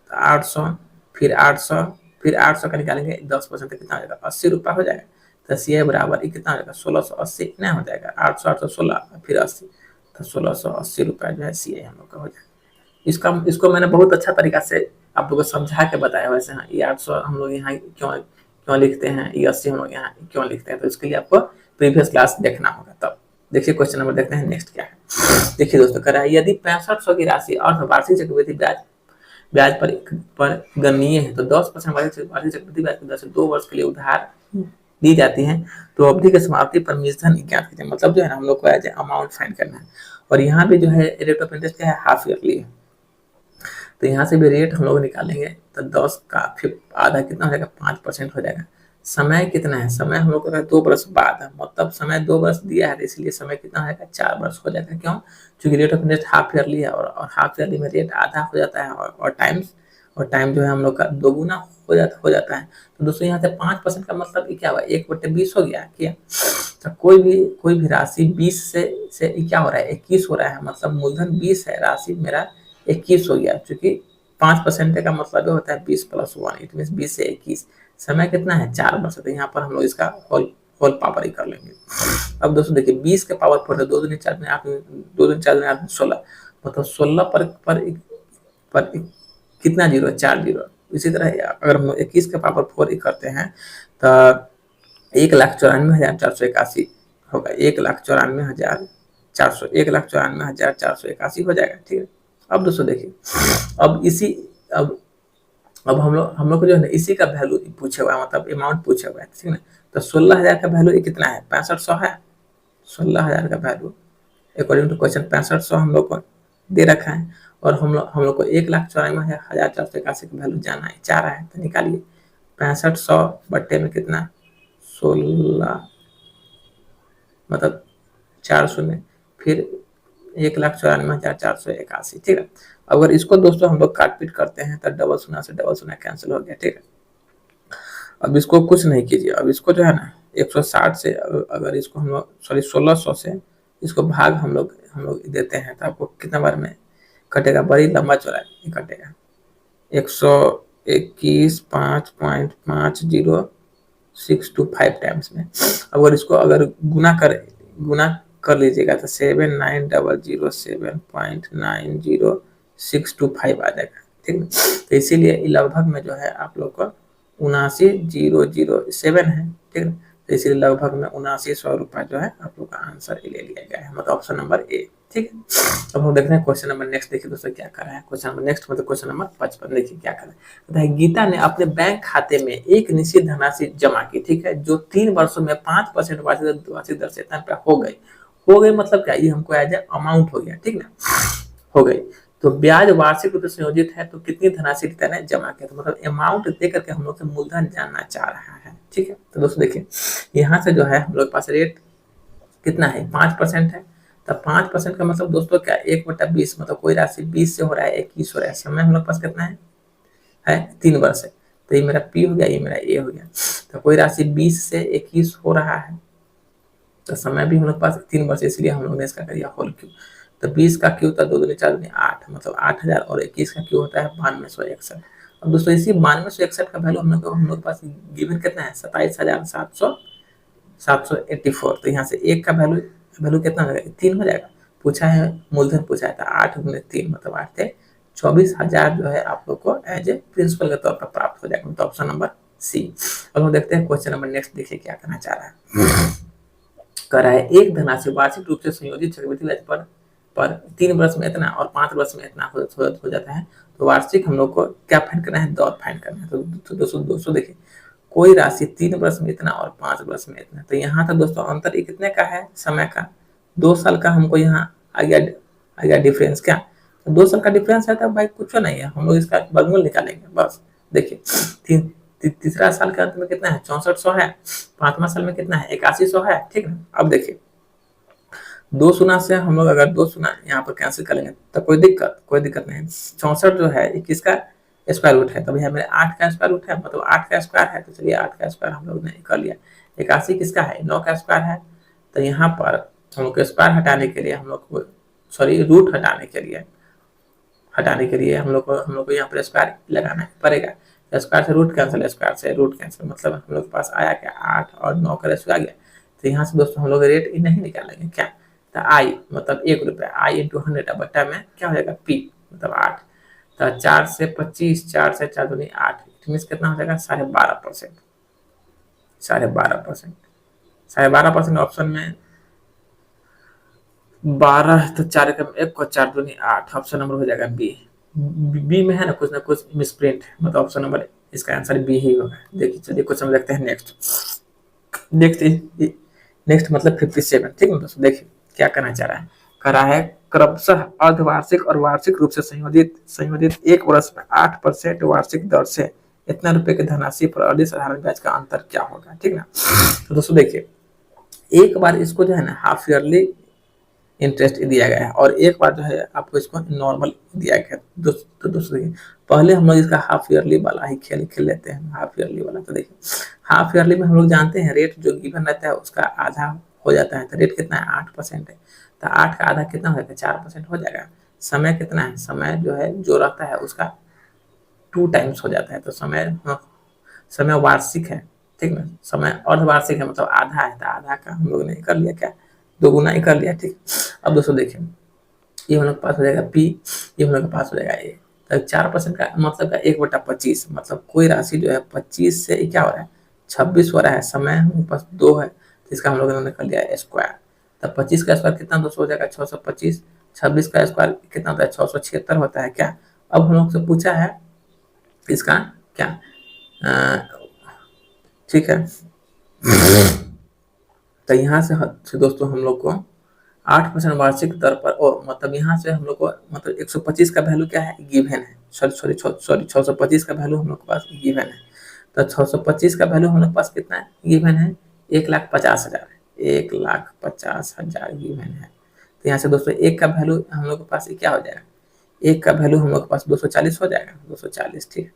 800 फिर 800 फिर 800 का निकालेंगे 10% तो कितना हो जाएगा 80 रुपया हो जाएगा। तो सी आई बराबर कितना हो जाएगा 1680 कितना हो जाएगा 800 816 फिर 80, तो 1680 रुपया जो है सी आई हम लोग का हो जाएगा। इसको मैंने बहुत अच्छा तरीका से आप लोगों को समझा के बताया। वैसे हाँ, ये 800 हम लोग यहाँ क्यों लिखते हैं, ये 80 हम लोग यहाँ क्यों लिखते हैं, तो इसके लिए आपको प्रीवियस क्लास देखना होगा। तब देखिए क्वेश्चन नंबर देखते हैं नेक्स्ट क्या है। देखिए दोस्तों कह रहा है यदि 6500 की राशि अर्धवार्षिक चक्रवृद्धि ब्याज पर गणनीय है तो 10% वार्षिक चक्रवृद्धि ब्याज की दर से 2 वर्ष के लिए उधार दी जाती है, तो अवधि की समाप्ति पर मूलधन ज्ञात कीजिए, मतलब जो है ना हम लोग को एज अमाउंट फाइंड करना है। और यहाँ भी जो है रेट ऑफ इंटरेस्ट क्या है हाफ ईयरली है, तो यहाँ से भी रेट हम लोग निकालेंगे तो 10 का फिर आधा कितना हो जाएगा 5% हो जाएगा। समय कितना है, समय हम लोग को 2 वर्ष बाद है, मतलब समय 2 वर्ष दिया है, इसलिए समय कितना हो जाएगा 4 वर्ष हो जाएगा। क्यों, क्योंकि rate of interest half yearly है और हाफ ईयरली में रेट आधा हो जाता है और टाइम जो है हम लोग का 2 गुना हो जाता है। तो दोस्तों यहाँ से 5% का मतलब क्या हुआ 1/20 हो गया क्या। तो कोई भी राशि 20 से क्या हो रहा है 21 हो रहा है, मतलब मूलधन 20 है, राशि मेरा 21 हो गया, क्योंकि 5% का मतलब होता है 20 + 1, इट मीन 20 से 21। समय कितना है 4 वर्ष, तो यहाँ पर हम लोग इसका होल पावर ही कर लेंगे। अब दोस्तों देखिए 20 के पावर 4 2 दूनी 4 8 2 दूनी 4 8 16, मतलब 16 पर कितना जीरो है 4 जीरो। इसी तरह अगर हम 21 के पावर 4 करते हैं तो 1,94,481 होगा, 1,94,481 हो जाएगा। ठीक है, अब दोस्तों देखिए अब हम लोग को जो है ना इसी का वैल्यू पूछे हुआ है, मतलब अमाउंट पूछे हुआ है, ठीक है। तो 16,000 का वैल्यू कितना है 6500 है, 16,000 का वैल्यू अकॉर्डिंग टू क्वेश्चन 6500 हम लोग को दे रखा है, और हम लोग को 1,94,481 का वैल्यू जाना है चाह रहा है, तो निकालिए 6500 बट्टे में कितना 16 मतलब 4 शून्य फिर 1,94,481। ठीक है, अगर इसको दोस्तों हम लोग काट पीट करते हैं तो डबल शून्य से डबल शून्य कैंसिल हो गया। ठीक है, अब इसको कुछ नहीं कीजिए, अब इसको जो है ना 160 से अगर इसको हम लोग 1600 से इसको भाग हम लोग देते हैं तो आपको कितना बार में कटेगा, बड़ी लंबा चौड़ा कटेगा 121.5.50 टाइम्स में। अगर इसको गुना कर लीजिएगा तो 79,007.90625 आ जाएगा। ठीक है, तो इसीलिए लगभग में जो है आप लोग को 79,007 है। ठीक है, तो इसीलिए लगभग में 7900 रुपया जो है आप लोग का आंसर ले लिया गया है, मतलब ऑप्शन नंबर ए। ठीक है, अब हम देखते हैं क्वेश्चन नंबर नेक्स्ट। देखिए दोस्तों क्या कर रहा है क्वेश्चन नंबर नेक्स्ट, मतलब क्वेश्चन नंबर 55। देखिए क्या कर रहा है, गीता ने अपने बैंक खाते में एक निश्चित धनराशि जमा की, ठीक है, जो 3 वर्षों में 5% वार्षिक दर से इतना रुपया हो गई मतलब क्या, ये हमको एज अमाउंट हो गया। ठीक ना, हो गई, तो ब्याज वार्षिक रूप से संयोजित है तो कितनी धनराशि गीता ने जमा किया, तो मतलब अमाउंट दे करके हम लोग से मूलधन जानना चाह रहा है। ठीक है, तो दोस्तों देखिए यहाँ से जो है हम लोग के पास रेट कितना है 5% है, तो 5% का मतलब दोस्तों क्या 1/20, मतलब कोई राशि 20 से हो रहा है 21 हो रहा है, समय हम लोग पास कितना है 3 वर्ष है, तो ये मेरा पी हो गया, ये मेरा ए हो गया। तो कोई राशि 20 से 21 हो रहा है तो समय भी हम लोग पास 3 वर्ष, इसलिए हम लोग ने इसका कर दिया होल क्यू। तो 20 का क्यू होता है 2 दूनी 4 दूनी 8, मतलब 8,000, और 21 का क्यू होता है 9261। अब दोस्तों इसी 9261 का वैल्यू हम लोग पास गिवन कितना है 27,784। तो यहाँ से एक का वैल्यू कितना हो जाएगा 3 हो जाएगा। पूछा है मूलधन पूछा है 8 × 3 मतलब 8 थे 24,000 जो है आप लोग को एज ए प्रिंसिपल के तौर पर प्राप्त हो जाएगा। तो ऑप्शन नंबर सी। अब हम देखते हैं क्वेश्चन नंबर नेक्स्ट, देखिए क्या करना चाह रहा है। कह रहा है एक धनराशि वार्षिक रूप से संयोजित चक्रवृद्धि ब्याज पर 3 वर्ष में इतना और 5 वर्ष में इतना हो जाता है। तो वार्षिक हम लोग को क्या फाइंड करना है, दौर फाइंड करना है। तो दोस्तों देखिए, कोई राशि 3 वर्ष में इतना और 5 वर्ष में इतना, तो यहाँ तक दोस्तों अंतर कितने का है, समय का 2 साल का हमको यहाँ आ गया डिफरेंस। क्या, तो 2 साल का डिफरेंस है तो भाई कुछ नहीं है, हम लोग इसका वर्गमूल निकालेंगे बस। देखिए तीसरा साल के अंत में कितना है, 6400 है। 5वां साल में कितना है, 8100 है। ठीक है, अब देखिए 2 शून्य से हम लोग अगर 2 शून्य यहाँ पर कैंसिल करेंगे तो कोई दिक्कत नहीं। 64 जो है किसका स्क्वायर रूट है, तो भैया मेरे 8 का स्क्वायर रूट है, मतलब 8 का स्क्वायर है। तो चलिए 8 का स्क्वायर हम लोग ने कर लिया। 81 किसका है, 9 का स्क्वायर है। तो यहाँ पर हम लोग को स्क्वायर हटाने के लिए, हम लोग को सॉरी रूट हटाने के लिए हम लोग को यहाँ पर स्क्वायर लगाना पड़ेगा। स्क्वायर से रूट कैंसिल, स्क्वायर से रूट कैंसिल, मतलब हम लोग के पास आया क्या, 8 और 9 का रेशियो आ गया। तो यहाँ से दोस्तों हम लोग रेट नहीं निकालेंगे क्या, तो आई मतलब 1 रुपया, आई इंटू 100 बट्टा में क्या हो जाएगा, पी मतलब 8। तो 4 से 25, 4 से 4 दूनी 8, इट मीन कितना हो जाएगा, 12.5%। 12.5% ऑप्शन में 12, तो 4 का 1 को 4 दूनी 8, ऑप्शन नंबर हो जाएगा बी। बी में है ना कुछ मिसप्रिंट, मतलब ऑप्शन नंबर इसका आंसर बी ही होगा। देखिए चलिए क्वेश्चन देखते हैं नेक्स्ट मतलब 57। ठीक है दोस्तों, देखिए क्या करना चाह रहा है। कह रहा है क्रमशः अर्धवार्षिक और वार्षिक रूप से संयोजित 1 वर्ष में 8% वार्षिक दर से इतना रुपए की धनराशि पर अधिक साधारण ब्याज का अंतर क्या होगा। ठीक ना, तो दोस्तों देखिए एक बार इसको जो है ना हाफ ईयरली इंटरेस्ट दिया गया है और एक बार जो है आपको इसको नॉर्मल दिया गया है। तो दोस्तों देखिए पहले हम लोग इसका हाफ ईयरली वाला ही खेल लेते हैं, हाफ ईयरली वाला। तो देखिए हाफ ईयरली में हम लोग जानते हैं रेट जो गिवन रहता है उसका आधा हो जाता है। तो रेट कितना है, 8% है। तो 8 का आधा कितना हो जाएगा, 4% हो जाएगा। समय कितना है, समय जो है जो रहता है उसका 2 टाइम्स हो जाता है। तो समय वार्षिक है, ठीक ना, समय अर्धवार्षिक है मतलब आधा है। तो आधा का हम लोग ने कर लिया क्या, 2 गुना ही कर लिया। ठीक, अब दोस्तों देखिए ये हम लोग के पास हो जाएगा पी, ये हम लोग के पास हो जाएगा ए। तो 4% का मतलब का 1/25, मतलब कोई राशि जो है 25 से क्या हो रहा है, 26 हो रहा है। समय हमारे पास 2 है, तो इसका हम लोगों ने कर लिया स्क्वायर। तब 25 का स्क्वायर कितना दोस्तों हो जाएगा, 625। 26 का स्क्वायर कितना होता है, 676 होता है क्या। अब हम लोग से पूछा है इसका क्या, ठीक है। तो यहाँ से दोस्तों हम लोग को 8% वार्षिक दर पर, और मतलब यहाँ से हम लोग को मतलब 125 का वैल्यू क्या है, गिवन है। सॉरी 625 का वैल्यू हम लोग के पास गिवन है। तो 625 का वैल्यू हम लोग के पास कितना है, गिवन है 1,50,000 है। 1,50,000 गिवन है। तो यहाँ से दोस्तों एक का वैल्यू हम लोग के पास क्या हो जाएगा, एक का वैल्यू हम लोग के पास 240 हो जाएगा, 240। ठीक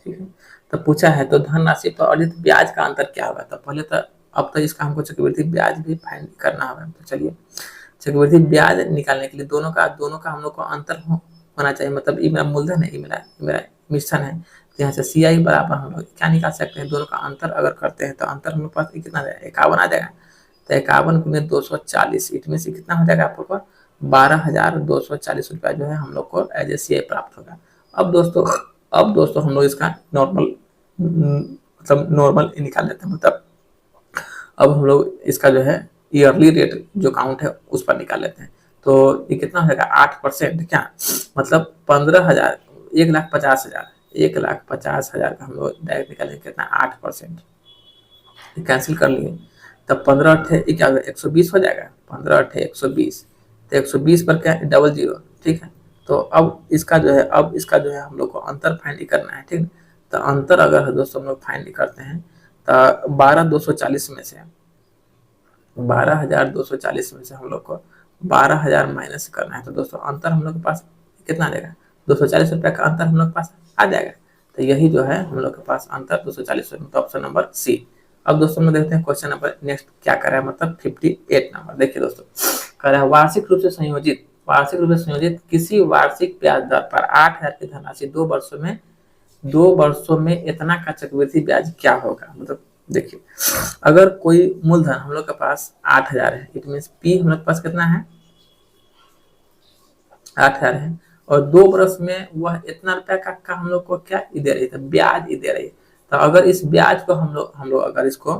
है। तो पूछा है तो धनराशि पर अर्जित ब्याज का अंतर क्या होगा। तो पहले तो अब तो इसका हमको चक्रवृद्धि ब्याज भी फाइंड करना होगा। तो चलिए चक्रवृद्धि ब्याज निकालने के लिए दोनों का हम लोग को अंतर होना चाहिए। मतलब ये मेरा मूलधन है, ये मेरा मिश्रण है। तो यहाँ से CI बराबर हम लोग क्या निकाल सकते हैं, दोनों का अंतर अगर करते हैं तो अंतर हम लोग पास कितना आ जाएगा, 51 आ जाएगा। तो 51 गुने 240, इट में से कितना हो जाएगा आप लोग को 12,240 रुपया जो है हम लोग को एज ए CI प्राप्त होगा। अब दोस्तों हम लोग इसका नॉर्मल निकाल लेते हैं। मतलब अब हम लोग इसका जो है ईयरली रेट जो काउंट है उस पर निकाल लेते हैं। तो ये कितना हो जाएगा, 8%। क्या मतलब 15,000, 1,50,000, 1,50,000 का हम लोग डायरेक्ट निकालेंगे कितना, 8%। कैंसिल कर लिए। तब 15 अट्ठे क्या होगा, 120 हो जाएगा। 15 अट्ठे 120, तो 120 पर क्या है, डबल जीरो। ठीक है, तो अब इसका जो है हम लोग को अंतर फाइंड करना है। ठीक, तो अंतर अगर दोस्तों हम लोग फाइंड करते हैं तो 12,240 में से 12,240 में से हम लोग को 12,000 माइनस करना है। तो दोस्तों अंतर हम लोग के पास कितना आ जाएगा, 240 रुपया का अंतर हम लोग के पास आ जाएगा। तो यही जो है हम लोग के पास अंतर 240 रुपये, तो ऑप्शन नंबर सी। अब दोस्तों हम देखते हैं क्वेश्चन नंबर नेक्स्ट क्या कर रहा है, मतलब 58 नंबर। देखिए दोस्तों कह रहा है वार्षिक रूप से संयोजित किसी वार्षिक ब्याज दर पर 8,000 की धनराशि 2 वर्षों में इतना का चक्रवृद्धि ब्याज क्या होगा। मतलब देखिए अगर कोई मूलधन हम लोग के पास 8,000 है, इट मीन पी हम लोग के पास कितना है, 8,000 है। और 2 बरस में वह इतना रुपया का हम लोग को क्या दे रही है, ब्याज दे रही है। तो अगर इस ब्याज को हम लोग अगर इसको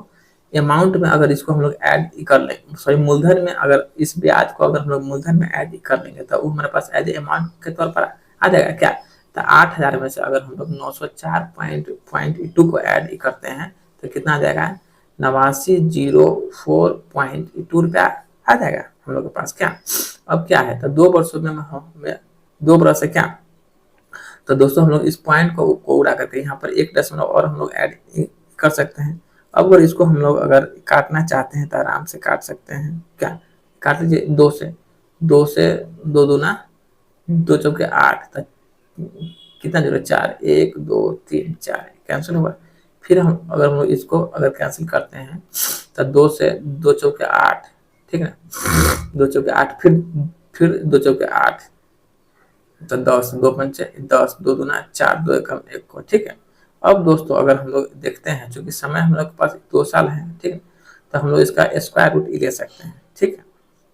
अमाउंट में अगर इसको हम लोग ऐड कर लें, सॉरी मूलधन में अगर इस ब्याज को अगर हम लोग मूलधन में ऐड कर लेंगे तो वो हमारे पास एज ए अमाउंट के तौर पर आ जाएगा क्या। तो 8,000 में से अगर हम लोग 904.2 को ऐड करते हैं तो कितना आ जाएगा, 8904.2 रुपया आ जाएगा हम लोग के पास क्या। अब क्या है, तो 2 वर्षों में 2 बरस है क्या। तो दोस्तों हम लोग इस पॉइंट को उड़ा करके यहाँ पर 1 दशमलव और हम लोग ऐड कर सकते हैं। अब अगर इसको हम लोग अगर काटना चाहते हैं तो आराम से काट सकते हैं क्या, काट लीजिए 2 से 2 दूना 2 चौके 8, तो कितना जोड़े 4, 1 2 3 4 कैंसिल हुआ। फिर हम अगर हम लोग इसको अगर कैंसिल करते हैं तो 2 से 2 चौके 8, ठीक है ना, 2 चौके 8, फिर 2 चौके 8, तो 10, 2 पंचे 10, 2 दूना 4, 2 एकम 1 को, ठीक है। अब दोस्तों अगर हम लोग देखते हैं, चूंकि समय हम लोग के पास 2 साल है, ठीक है, तो हम लोग इसका स्क्वायर रूट ले सकते हैं, ठीक है।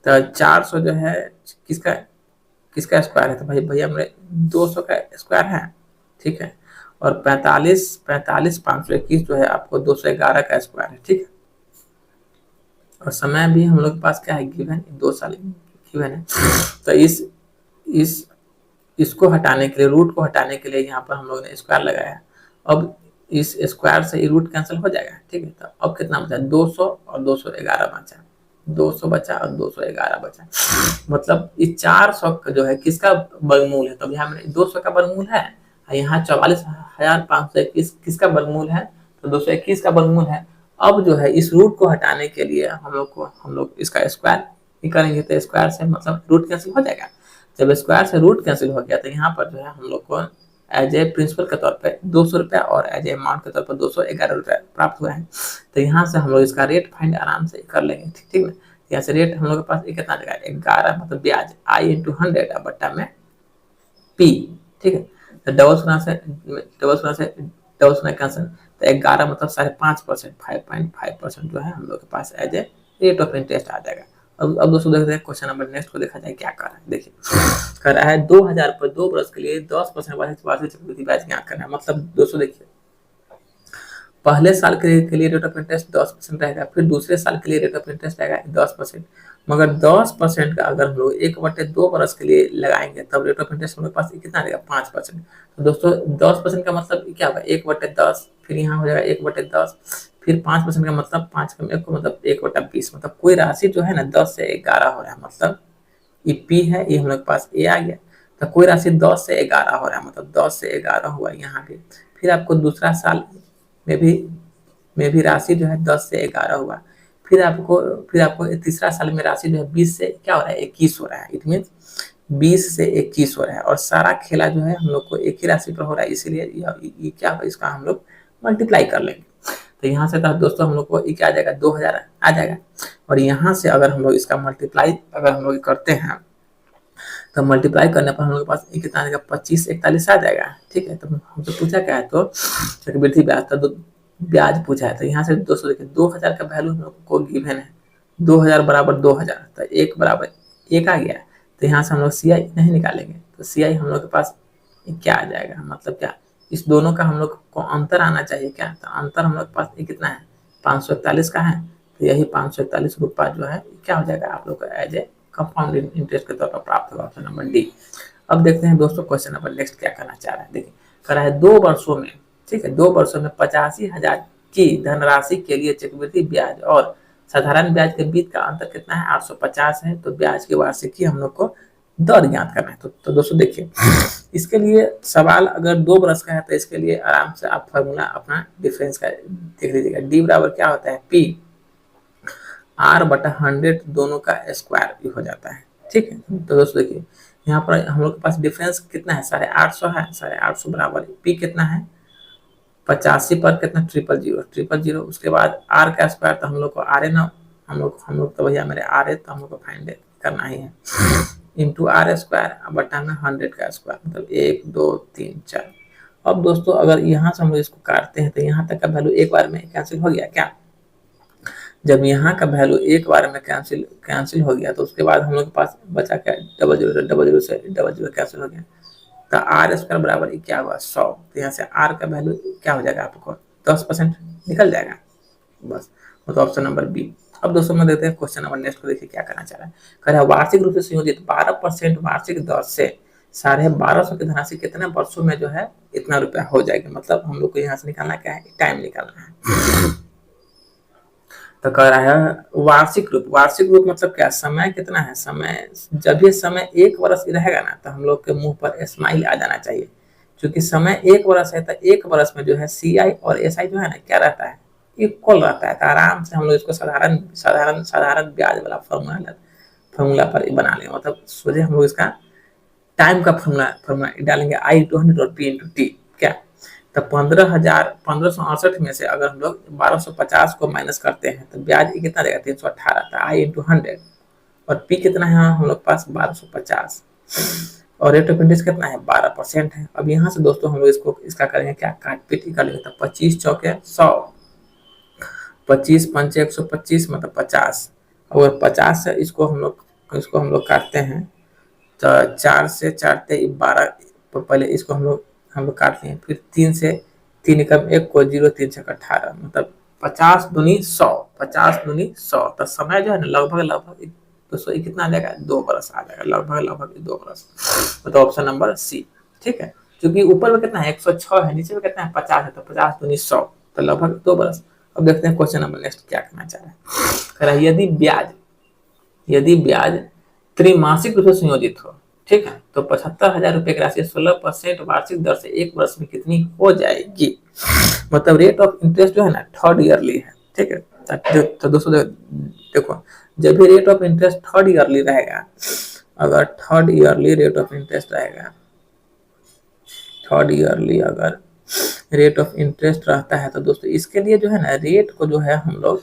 तो 400 जो है किसका किसका स्क्वायर है, तो भैया मेरे 200 का स्क्वायर है, ठीक है। और 45 521 जो है आपको 211 का स्क्वायर है, ठीक है। और समय भी हम लोग के पास क्या है, गिवन 2 साल गिवन है। तो इस इसको हटाने के लिए, रूट को हटाने के लिए यहाँ पर हम लोग ने स्क्वायर लगाया। अब इस स्क्वायर से रूट कैंसिल हो जाएगा, ठीक है। तो अब कितना बचा, 200 और 211 बचा, 200 बचा और 211 बचा। मतलब इस 400 का जो है किसका वर्गमूल है, तो यहाँ में 200 का वर्गमूल है, यहाँ 44,521 किसका वर्गमूल है, तो 221 का वर्गमूल है। अब जो है इस रूट को हटाने के लिए हम लोग इसका स्क्वायर करेंगे, तो स्क्वायर से मतलब रूट कैंसिल हो जाएगा। जब स्क्वायर से रूट कैंसिल हो गया तो यहाँ पर जो है हम लोग को एज ए प्रिंसिपल के तौर पे 200 रुपया और एज ए अमाउंट के तौर पर 211 रुपया प्राप्त हुआ है। तो यहाँ से हम लोग इसका रेट फाइंड आराम से कर लेंगे, ठीक है। यहाँ से रेट हम लोग के पास कितना आ जाएगा, 11, मतलब ब्याज I इंटू 100 बट्टा में P, ठीक है। तो डबल सुना कैंसिल, तो 11 मतलब 5.5%, 5.5% जो है हम लोग के पास as a rate of interest आ जाएगा। अब दोस्तों देखते हैं क्वेश्चन नंबर नेक्स्ट को, देखा जाए क्या कर रहा है। देखिए कर रहा है 2000 पर 2 वर्ष के लिए 10% वार्षिक चक्रवृद्धि ब्याज ज्ञात करना है। मतलब दोस्तों देखिए, पहले साल के लिए रेट ऑफ इंटरेस्ट 10% रहेगा, फिर दूसरे साल के लिए रेट ऑफ इंटरेस्ट रहेगा 10%। मगर 10% का अगर हम लोग 1/2 बरस के लिए लगाएंगे तब रेट ऑफ इंटरेस्ट हमारे पास कितना रहेगा, 5%। तो दोस्तों 10% का मतलब क्या होगा, 1/10, फिर यहाँ हो जाएगा 1/10, फिर 5% का मतलब 5 का को मतलब 1/20। मतलब कोई राशि जो है ना 10 से 11 हो रहा है, मतलब ये पी है, ये हम लोग के पास ए आ गया। तो कोई राशि 10 से 11 हो रहा है, मतलब 10 से 11 हुआ यहाँ पे। फिर आपको दूसरा साल में भी राशि जो है 10 से 11 हुआ। फिर आपको तीसरा साल में राशि जो है 20 से क्या हो रहा है, 21 हो रहा है। इट मीन 20 से 21 हो रहा है, और सारा खेला जो है हम लोग को एक ही राशि पर हो रहा है, इसीलिए ये क्या होगा, इसका हम लोग मल्टीप्लाई कर लेंगे। तो यहाँ से तो दोस्तों हम लोग को क्या आ जाएगा, 2000 आ जाएगा। और यहाँ से अगर हम लोग इसका मल्टीप्लाई अगर हम लोग करते हैं तो मल्टीप्लाई करने पर हम लोग के पास कितना आ जाएगा, 2541 आ जाएगा, ठीक है। तो हमसे पूछा क्या है, तो चक्रवृद्धि ब्याज का ब्याज पूछा है। तो यहाँ से दोस्तों देखिए 2000 का वैल्यू हम लोग को गिवन है, 2000 बराबर 2000, तो 1 बराबर 1 आ गया। तो यहाँ से हम लोग CI नहीं निकालेंगे, तो CI हम लोग के पास क्या आ जाएगा, मतलब क्या, इस दोनों का हम लोग को अंतर आना चाहिए क्या। तो अंतर हम लोग के पास कितना है, 541 का है। तो यही 541 रुपया जो है क्या हो जाएगा आप लोग को एज ए कंपाउंड इंटरेस्ट के तौर पर प्राप्त होगा, ऑप्शन नंबर डी। अब देखते हैं दोस्तों क्वेश्चन नंबर नेक्स्ट क्या करना चाह रहा है। देखिए कर रहा है 2 वर्षों में, ठीक है, 2 वर्षों में 85,000 की धनराशि के लिए चक्रवृद्धि ब्याज और साधारण ब्याज के बीच का अंतर कितना है, 850 है। तो ब्याज की वार्षिकी हम लोग को दर ज्ञात करना है। तो दोस्तों देखिए इसके लिए सवाल अगर 2 बरस का है तो इसके लिए आराम से आप फॉर्मूला अपना डिफरेंस का देख लीजिएगा। डी बराबर क्या होता है, P R/100 दोनों का स्क्वायर हो जाता है, ठीक है। तो दोस्तों देखिए यहाँ पर हम लोग के पास डिफरेंस कितना है, 850 है, 850 बराबर P कितना है, 85 पर कितना, 000, उसके बाद R का स्क्वायर, तो हम लोग को RN, हम लोग तो भैया मेरे RN, तो हम लोग को फाइंड करना ही है, इंटू R स्क्वायर बटा में 100 का स्क्वायर, मतलब 1 2 3 4। अब दोस्तों अगर यहाँ से हम लोग इसको काटते हैं तो यहाँ तक का वैल्यू एक बार में कैंसिल हो गया क्या। जब यहाँ का वैल्यू एक बार में कैंसिल हो गया तो उसके बाद हम लोग के पास बचा क्या, डबल जीरो से डबल जीरो कैंसिल हो गया, तो आर स्क्वायर बराबर क्या हुआ 100। तो यहाँ से आर का वैल्यू क्या हो जाएगा आपको 10% निकल जाएगा बस। मतलब ऑप्शन नंबर बी। अब दोस्तों में देखते हैं क्वेश्चन नंबर नेक्स्ट को, देखिए क्या करना चाह रहा है। कह रहा है वार्षिक रूप से संयोजित 12% वार्षिक दर से 1250 की धनराशि कितने वर्षों में जो है इतना रुपया हो जाएगा। मतलब हम लोग को यहाँ से निकालना क्या है, टाइम निकालना है। तो कह रहा है वार्षिक रूप मतलब क्या, समय कितना है, समय जब ये समय एक वर्ष रहेगा ना तो हम लोग के मुंह पर स्माइल आ जाना चाहिए। क्योंकि समय एक वर्ष है तो एक वर्ष में जो है CI और SI जो है ना क्या रहता है, इक्वल रहता है। तो आराम से हम लोग इसको साधारण साधारण साधारण ब्याज वाला फॉर्मूला पर बना लेंगे। मतलब सोचे हम लोग इसका टाइम का फॉर्मूला डालेंगे I/100 और P/T क्या। तो 15,668 में से अगर हम लोग 1250 को माइनस करते हैं तो ब्याज कितना देगा 318। तो I/100 और P कितना है हम लोग पास 1250 और रेट ऑफ इंटरेस्ट कितना है 12% है। अब यहाँ से दोस्तों हम लोग इसका करेंगे क्या, काट पीट कर लेंगे। तो 25 चौके 100, 25 पंचे 125 मतलब 50। और 50 से इसको हम लोग काटते हैं तो 4 से 12, पहले इसको हम लोग काटते हैं, फिर 3 से 3 कम 1 को 0, 3 से 18 मतलब 50 दूनी 100, 50 दूनी 100। तो समय जो है ना लगभग दोस्तों कितना आ जाएगा 2 बरस आ जाएगा, लगभग 2 बरस। मतलब ऑप्शन नंबर सी ठीक है। क्योंकि ऊपर में कितना है 106 है, नीचे में कितना है 50 है, तो 50 दूनी 100 तो लगभग 2 बरस। अब देखते हैं क्वेश्चन नंबर नेक्स्ट क्या करना चाह रहा है। कह रहा है यदि ब्याज त्रैमासिक रूप से संयोजित हो, ठीक है, तो 75,000 रुपए की राशि 16% वार्षिक दर से एक वर्ष में कितनी हो जाएगी। मतलब रेट ऑफ इंटरेस्ट जो है ना थर्ड ईयरली है, ठीक है। तो दोस्तों देखो जब भी rate of interest third yearly रहेगा, अगर third yearly rate of interest रहेगा, थर्ड ईयरली अगर रेट ऑफ इंटरेस्ट रहता है तो दोस्तों इसके लिए जो है ना रेट को जो है हम लोग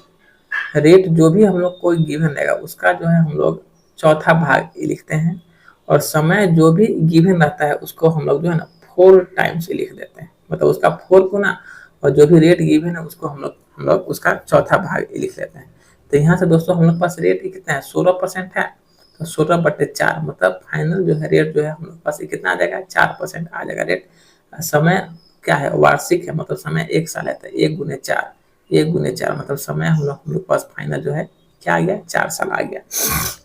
रेट जो भी हम लोग कोई गिवन रहेगा उसका जो है हम लोग चौथा भाग लिखते हैं, और समय जो भी गिवन रहता है उसको हम लोग जो है ना 4 टाइम्स लिख देते हैं। मतलब उसका 4 गुना, और जो भी रेट गिवन है उसको हम लोग उसका चौथा भाग लिख लेते हैं। तो यहाँ से दोस्तों हम लोग पास रेट कितना है 16% है, तो 16/4 मतलब फाइनल जो है रेट जो है हम लोग पास कितना आ जाएगा 4% आ जाएगा रेट। समय क्या है वार्षिक है, मतलब समय 1 साल है, तो 1 गुने 4 मतलब समय हम लोग पास फाइनल जो है क्या आ गया 4 साल आ गया।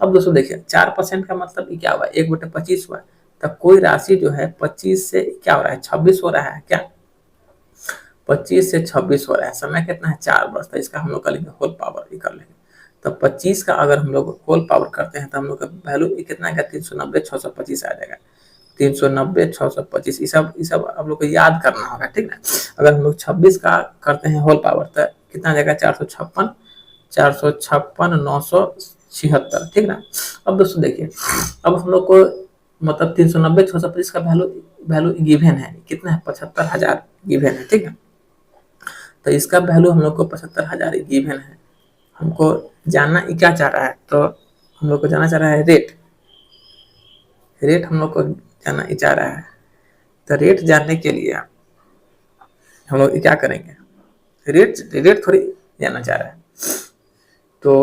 अब दोस्तों देखिए 4% का मतलब क्या हुआ 1/25 हुआ। तो कोई राशि जो है 25 से क्या हो रहा है 26 हो रहा है क्या, 25 से 26 हो रहा है। समय कितना है 4 वर्ष, तो इसका हम लोग कर लेंगे होल पावर ही कर लेंगे। तो 25 का अगर हम लोग होल पावर करते हैं तो हम लोग का वैल्यू कितना आएगा 390/625 आ जाएगा। 390/625 ये सब आप लोग को याद करना होगा, ठीक ना। अगर हम लोग 26 का करते हैं होल पावर तो कितना आ जाएगा 456 976, ठीक ना। अब दोस्तों देखिए अब हम लोग को मतलब 390/625 का वैल्यू गिवन है कितना है 75,000 गिवन है, ठीक है। तो इसका वैल्यू हम लोग को 75,000 गिवन है। हमको जानना क्या चाह रहा है, तो हम लोग को जानना चाह रहा है रेट हम लोग को जानना चाह रहा है। तो रेट जानने के लिए हम लोग क्या करेंगे, रेट थोड़ी जानना चाह रहा है, तो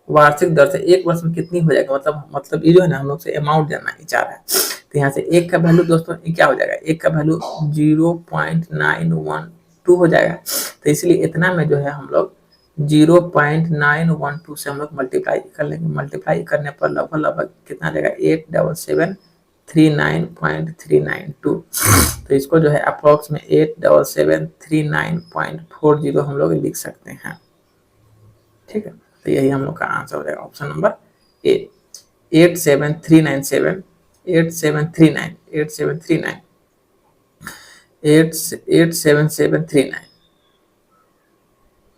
वार्षिक दर से एक वर्ष में कितनी हो जाएगा। मतलब ये जो है ना हम लोग से अमाउंट जानना चाह रहा है। तो यहाँ से एक का वैल्यू दोस्तों क्या हो जाएगा, एक का वैल्यू 0.912 हो जाएगा। तो इसलिए इतना में जो है हम लोग 0.912 से हम लोग मल्टीप्लाई कर लेंगे। मल्टीप्लाई करने पर लगभग कितना आ जाएगा 87739.392। तो इसको जो है अप्रोक्स में 87739.40 हम लोग लिख सकते हैं, ठीक है। तो यही हम लोग का आंसर हो जाएगा option number A 87397 8739 8739 87739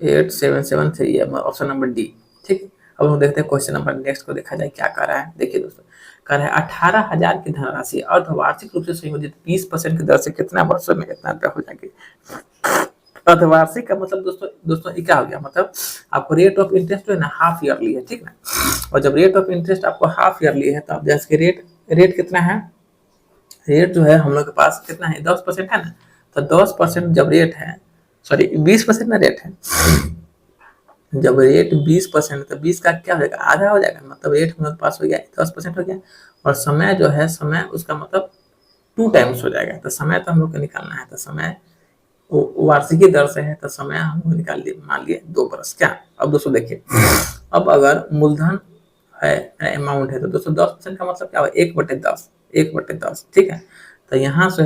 8773 option number D, ठीक है। अब हम देखते हैं क्वेश्चन नंबर नेक्स्ट को, देखा जाए क्या कर रहा है। देखिए दोस्तों कर रहा है 18,000 की धनराशि अर्धवार्षिक रूप से संयोजित 20% की दर से कितना वर्षों में कितना रुपया हो जाएगी। अर्धवार्षिक का मतलब दोस्तों ये क्या हो गया, मतलब आपको रेट ऑफ इंटरेस्ट जो है ना हाफ ईयरली है, ठीक ना। और जब रेट ऑफ इंटरेस्ट आपको हाफ ईयरली है तो आप जैसे रेट कितना है, रेट जो है हम लोग के पास कितना है 10% है ना। तो 10% जब रेट है, सॉरी 20% ना रेट है, जब रेट 20% तो 20 का क्या हो जाएगा, आधा हो जाएगा, मतलब रेट हमारे पास हो गया 10% हो गया, और समय जो है, समय उसका मतलब 2 टाइम्स हो जाएगा। तो समय तो हम लोग को निकालना है, तो समय वार्षिकी दर से है, तो समय हम लोग निकाल लिए, मान लिए 2 बरस। क्या, अब दोस्तों देखिए, अब अगर मूलधन है, अमाउंट है, तो दोस्तों 10% का मतलब क्या हुआ, 1/10, 1/10, ठीक है। तो यहाँ से,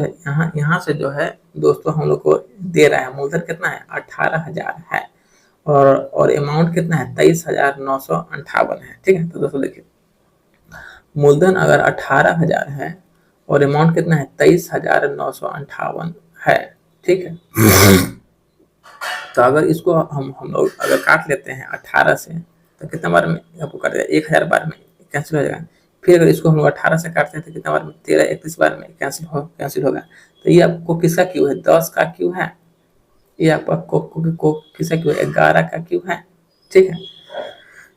यहाँ से जो है दोस्तों हम लोग को दे रहा है, मूलधन कितना है, 18,000 है, और अमाउंट कितना है, 23,958 है, ठीक है। तो दोस्तों देखिए, मूलधन अगर 18,000 है और अमाउंट कितना है, 23,958 है, ठीक है। तो अगर इसको हम लोग अगर काट लेते हैं 18 से, तो कितना बार में आपको काटेगा, 1,000 बार में कैंसिल हो जाएगा। फिर अगर इसको हम लोग 18 से काटते हैं तो कितना बार में, 13-31 बार में कैंसिल होगा। तो ये आपको किसका क्यू है, 10 का क्यू है, ये आपको किसका क्यू है, 11 का क्यू है, ठीक है।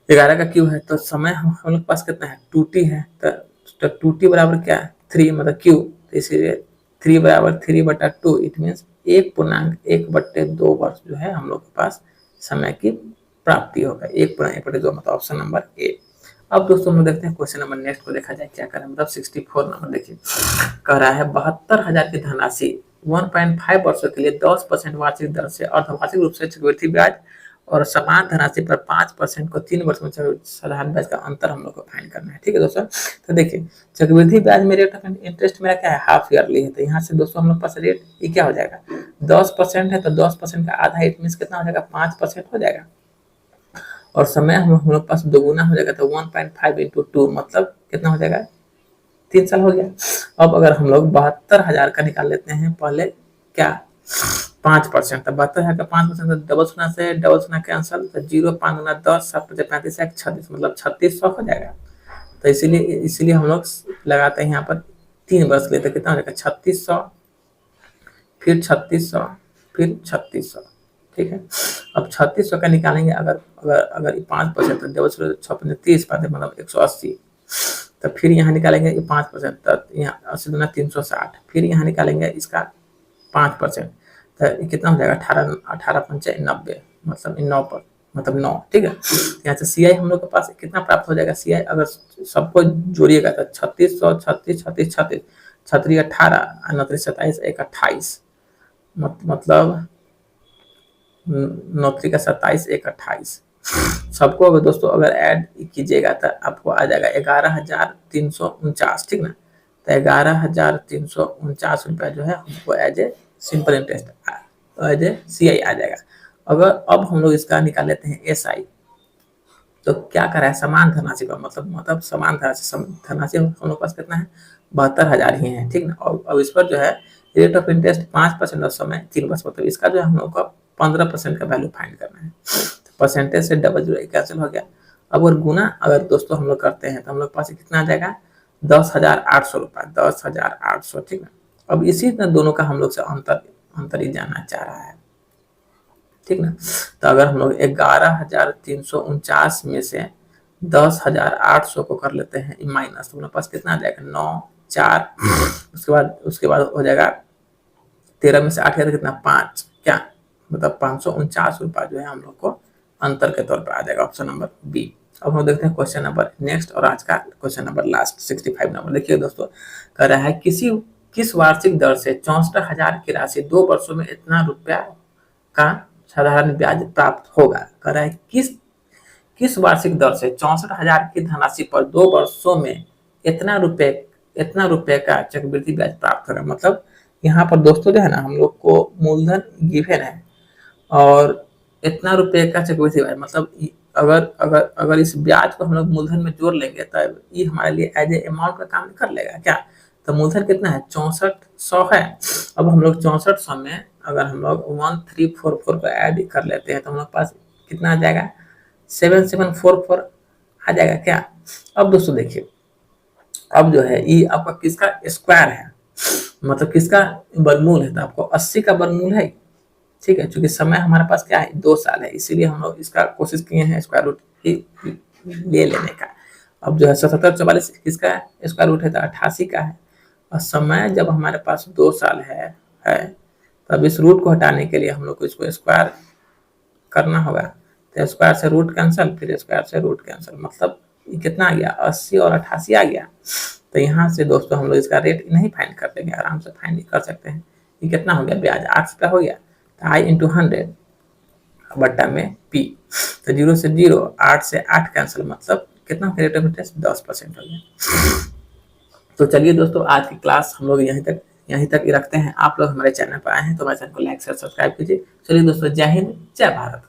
11 का क्यू है, तो समय हम लोग के पास कितना है, 2t है, तो 2t बराबर क्या है, 3, मतलब क्यू, तो इसीलिए 3 बराबर 3/2, इट मीन्स 1.1/2 वर्ष जो है हम लोग के पास समय की प्राप्ति होगा, 1.1/2, मतलब ऑप्शन नंबर ए। अब दोस्तों हम देखते हैं क्वेश्चन नंबर नेक्स्ट को, देखा जाए क्या करें, मतलब 64 नंबर देखिए, कह रहा है 72,000 की धनराशि 1.5 वर्षों के लिए 10% वार्षिक दर से अर्धवार्षिक रूप से चक्रवृद्धि ब्याज और समान धनराशि पर 5% को 3 वर्ष में साधारण ब्याज का अंतर हम लोग को फाइंड करना है, ठीक है दोस्तों। तो देखिए, चक्रवृद्धि ब्याज में रेट ऑफ इंटरेस्ट मेरा क्या है, हाफ ईयरली है, तो यहाँ से दोस्तों हम लोग पास रेट ये क्या हो जाएगा, 10% है, तो 10% का आधा, इट मीन कितना हो जाएगा, 5% हो जाएगा, और समय हम लोग पास दोगुना हो जाएगा, तो 1.5 इंटू 2 मतलब कितना हो जाएगा, 3 साल हो गया। अब अगर हम लोग 72,000 का निकाल लेते हैं, पहले क्या 5%, तो 72,000 का 5%, तो डबल सुना से डबल सुना कैंसल, तो 0, 5 गुना 10, 7 5 35, 36, मतलब 3600 हो जाएगा। तो इसीलिए हम लोग लगाते हैं यहाँ पर 3 वर्ष लेते, कितना हो जाएगा, 3600, फिर 3600, फिर 3600, ठीक है। अब 3600 का निकालेंगे, अगर अगर अगर 5%, तो डबल 6 30 पाते, मतलब 180, तो फिर यहाँ निकालेंगे 5%, तो यहाँ 80 गुना 360, फिर यहाँ निकालेंगे इसका 5%, तो कितना हो जाएगा, 18 18 पंचे 90, मतलब 9 पर, मतलब 9, ठीक है। यहाँ से सी आई हम लोग के पास कितना प्राप्त हो जाएगा, सी आई अगर सबको जोड़िएगा तो 3600, 36, 36, 36, 36 18, 29 27, 1 28, मतलब 9 का 27, 1 28, सबको अगर दोस्तों अगर ऐड कीजिएगा तो आपको आ जाएगा 11,349, ठीक ना। तो 11,349 रुपया जो है हमको as a simple interest, as a C I आ जाएगा। अगर अब हम लोग इसका निकाल लेते हैं एस आई, तो क्या करा है, समान धनराशि का मतलब समान धनराशि हम लोग पास कितना है, 72,000 ही है, ठीक ना। और अब इस पर जो है रेट ऑफ इंटरेस्ट 5% और समय 3 वर्ष, मतलब इसका जो है हम लोग को 15% का वैल्यू फाइंड करना है। परसेंटेज से डबल जीरो कैंसिल हो गया। अब अगर गुना अगर दोस्तों हम लोग करते हैं तो हम लोग पास कितना आ जाएगा, 10,800 रुपया, 10,800, ठीक है। अब इसी दोनों का हम लोग से अंतर ही जानना चाह रहा है, ठीक ना। तो अगर हम लोग 11,349 में से 10,800 को कर लेते हैं माइनस, तो हमारे पास कितना आ जाएगा, 9 4, उसके बाद हो जाएगा 13 में से 8 कितना, 5, क्या मतलब 549 रुपया जो है हम लोग को अंतर के तौर पर आ जाएगा, ऑप्शन नंबर बी। अब हम देखते हैं क्वेश्चन नंबर नेक्स्ट, और आज का क्वेश्चन नंबर लास्ट 65 नंबर। देखिए दोस्तों, कह रहा है किस वार्षिक दर से 64,000 की राशि 2 वर्षों में इतना रुपया का साधारण ब्याज प्राप्त होगा। कह रहा है किस वार्षिक दर से 64,000 की धनराशि पर 2 वर्षों में इतना रुपए का चक्रवृद्धि ब्याज प्राप्त होगा। मतलब यहाँ पर दोस्तों जो है ना, हम लोग को मूलधन गिवन है और इतना रुपए का चक्रवृद्धि ब्याज, मतलब अगर अगर अगर इस ब्याज को हम लोग मूलधन में जोड़ लेंगे तो ये हमारे लिए एज ए अमाउंट का काम कर लेगा क्या। तो मूलधन कितना है, 6400 है। अब हम लोग 6400 में अगर हम लोग 1344 को ऐड कर लेते हैं तो हम लोग पास कितना आ जाएगा, 7744 आ जाएगा क्या। अब दोस्तों देखिए, अब जो है ये आपका किसका स्क्वायर है, मतलब किसका वर्गमूल है, तो आपको 80 का वर्गमूल है, ठीक है। चूंकि समय हमारे पास क्या है, 2 साल है, इसीलिए हम लोग इसका कोशिश किए हैं स्क्वायर रूट ले लेने का। अब जो है 7744 किसका स्क्वायर रूट है, तो 88 का है, और समय जब हमारे पास 2 साल है तब इस रूट को हटाने के लिए हम लोग को इसको स्क्वायर करना होगा। तो स्क्वायर से रूट कैंसिल, फिर स्क्वायर से रूट कैंसिल, मतलब ये कितना आ गया 80 और 88 आ गया। तो यहाँ से दोस्तों हम लोग इसका रेट नहीं फाइंड कर लेंगे, आराम से फाइंड कर सकते हैं। ये कितना हो गया ब्याज 8 रुपया हो गया, तो आई इंटू 100 बट्टा में पी। तो 0 से 0, 8 से 8 कैंसिल, मतलब कितना रेट ऑफ इंटरेस्ट 10% हो गया। तो चलिए दोस्तों आज की क्लास हम लोग यहीं तक ही रखते हैं। आप लोग हमारे चैनल पर आए हैं तो हमारे चैनल को लाइक शेयर सब्सक्राइब कीजिए। चलिए दोस्तों, जय हिंद जय भारत।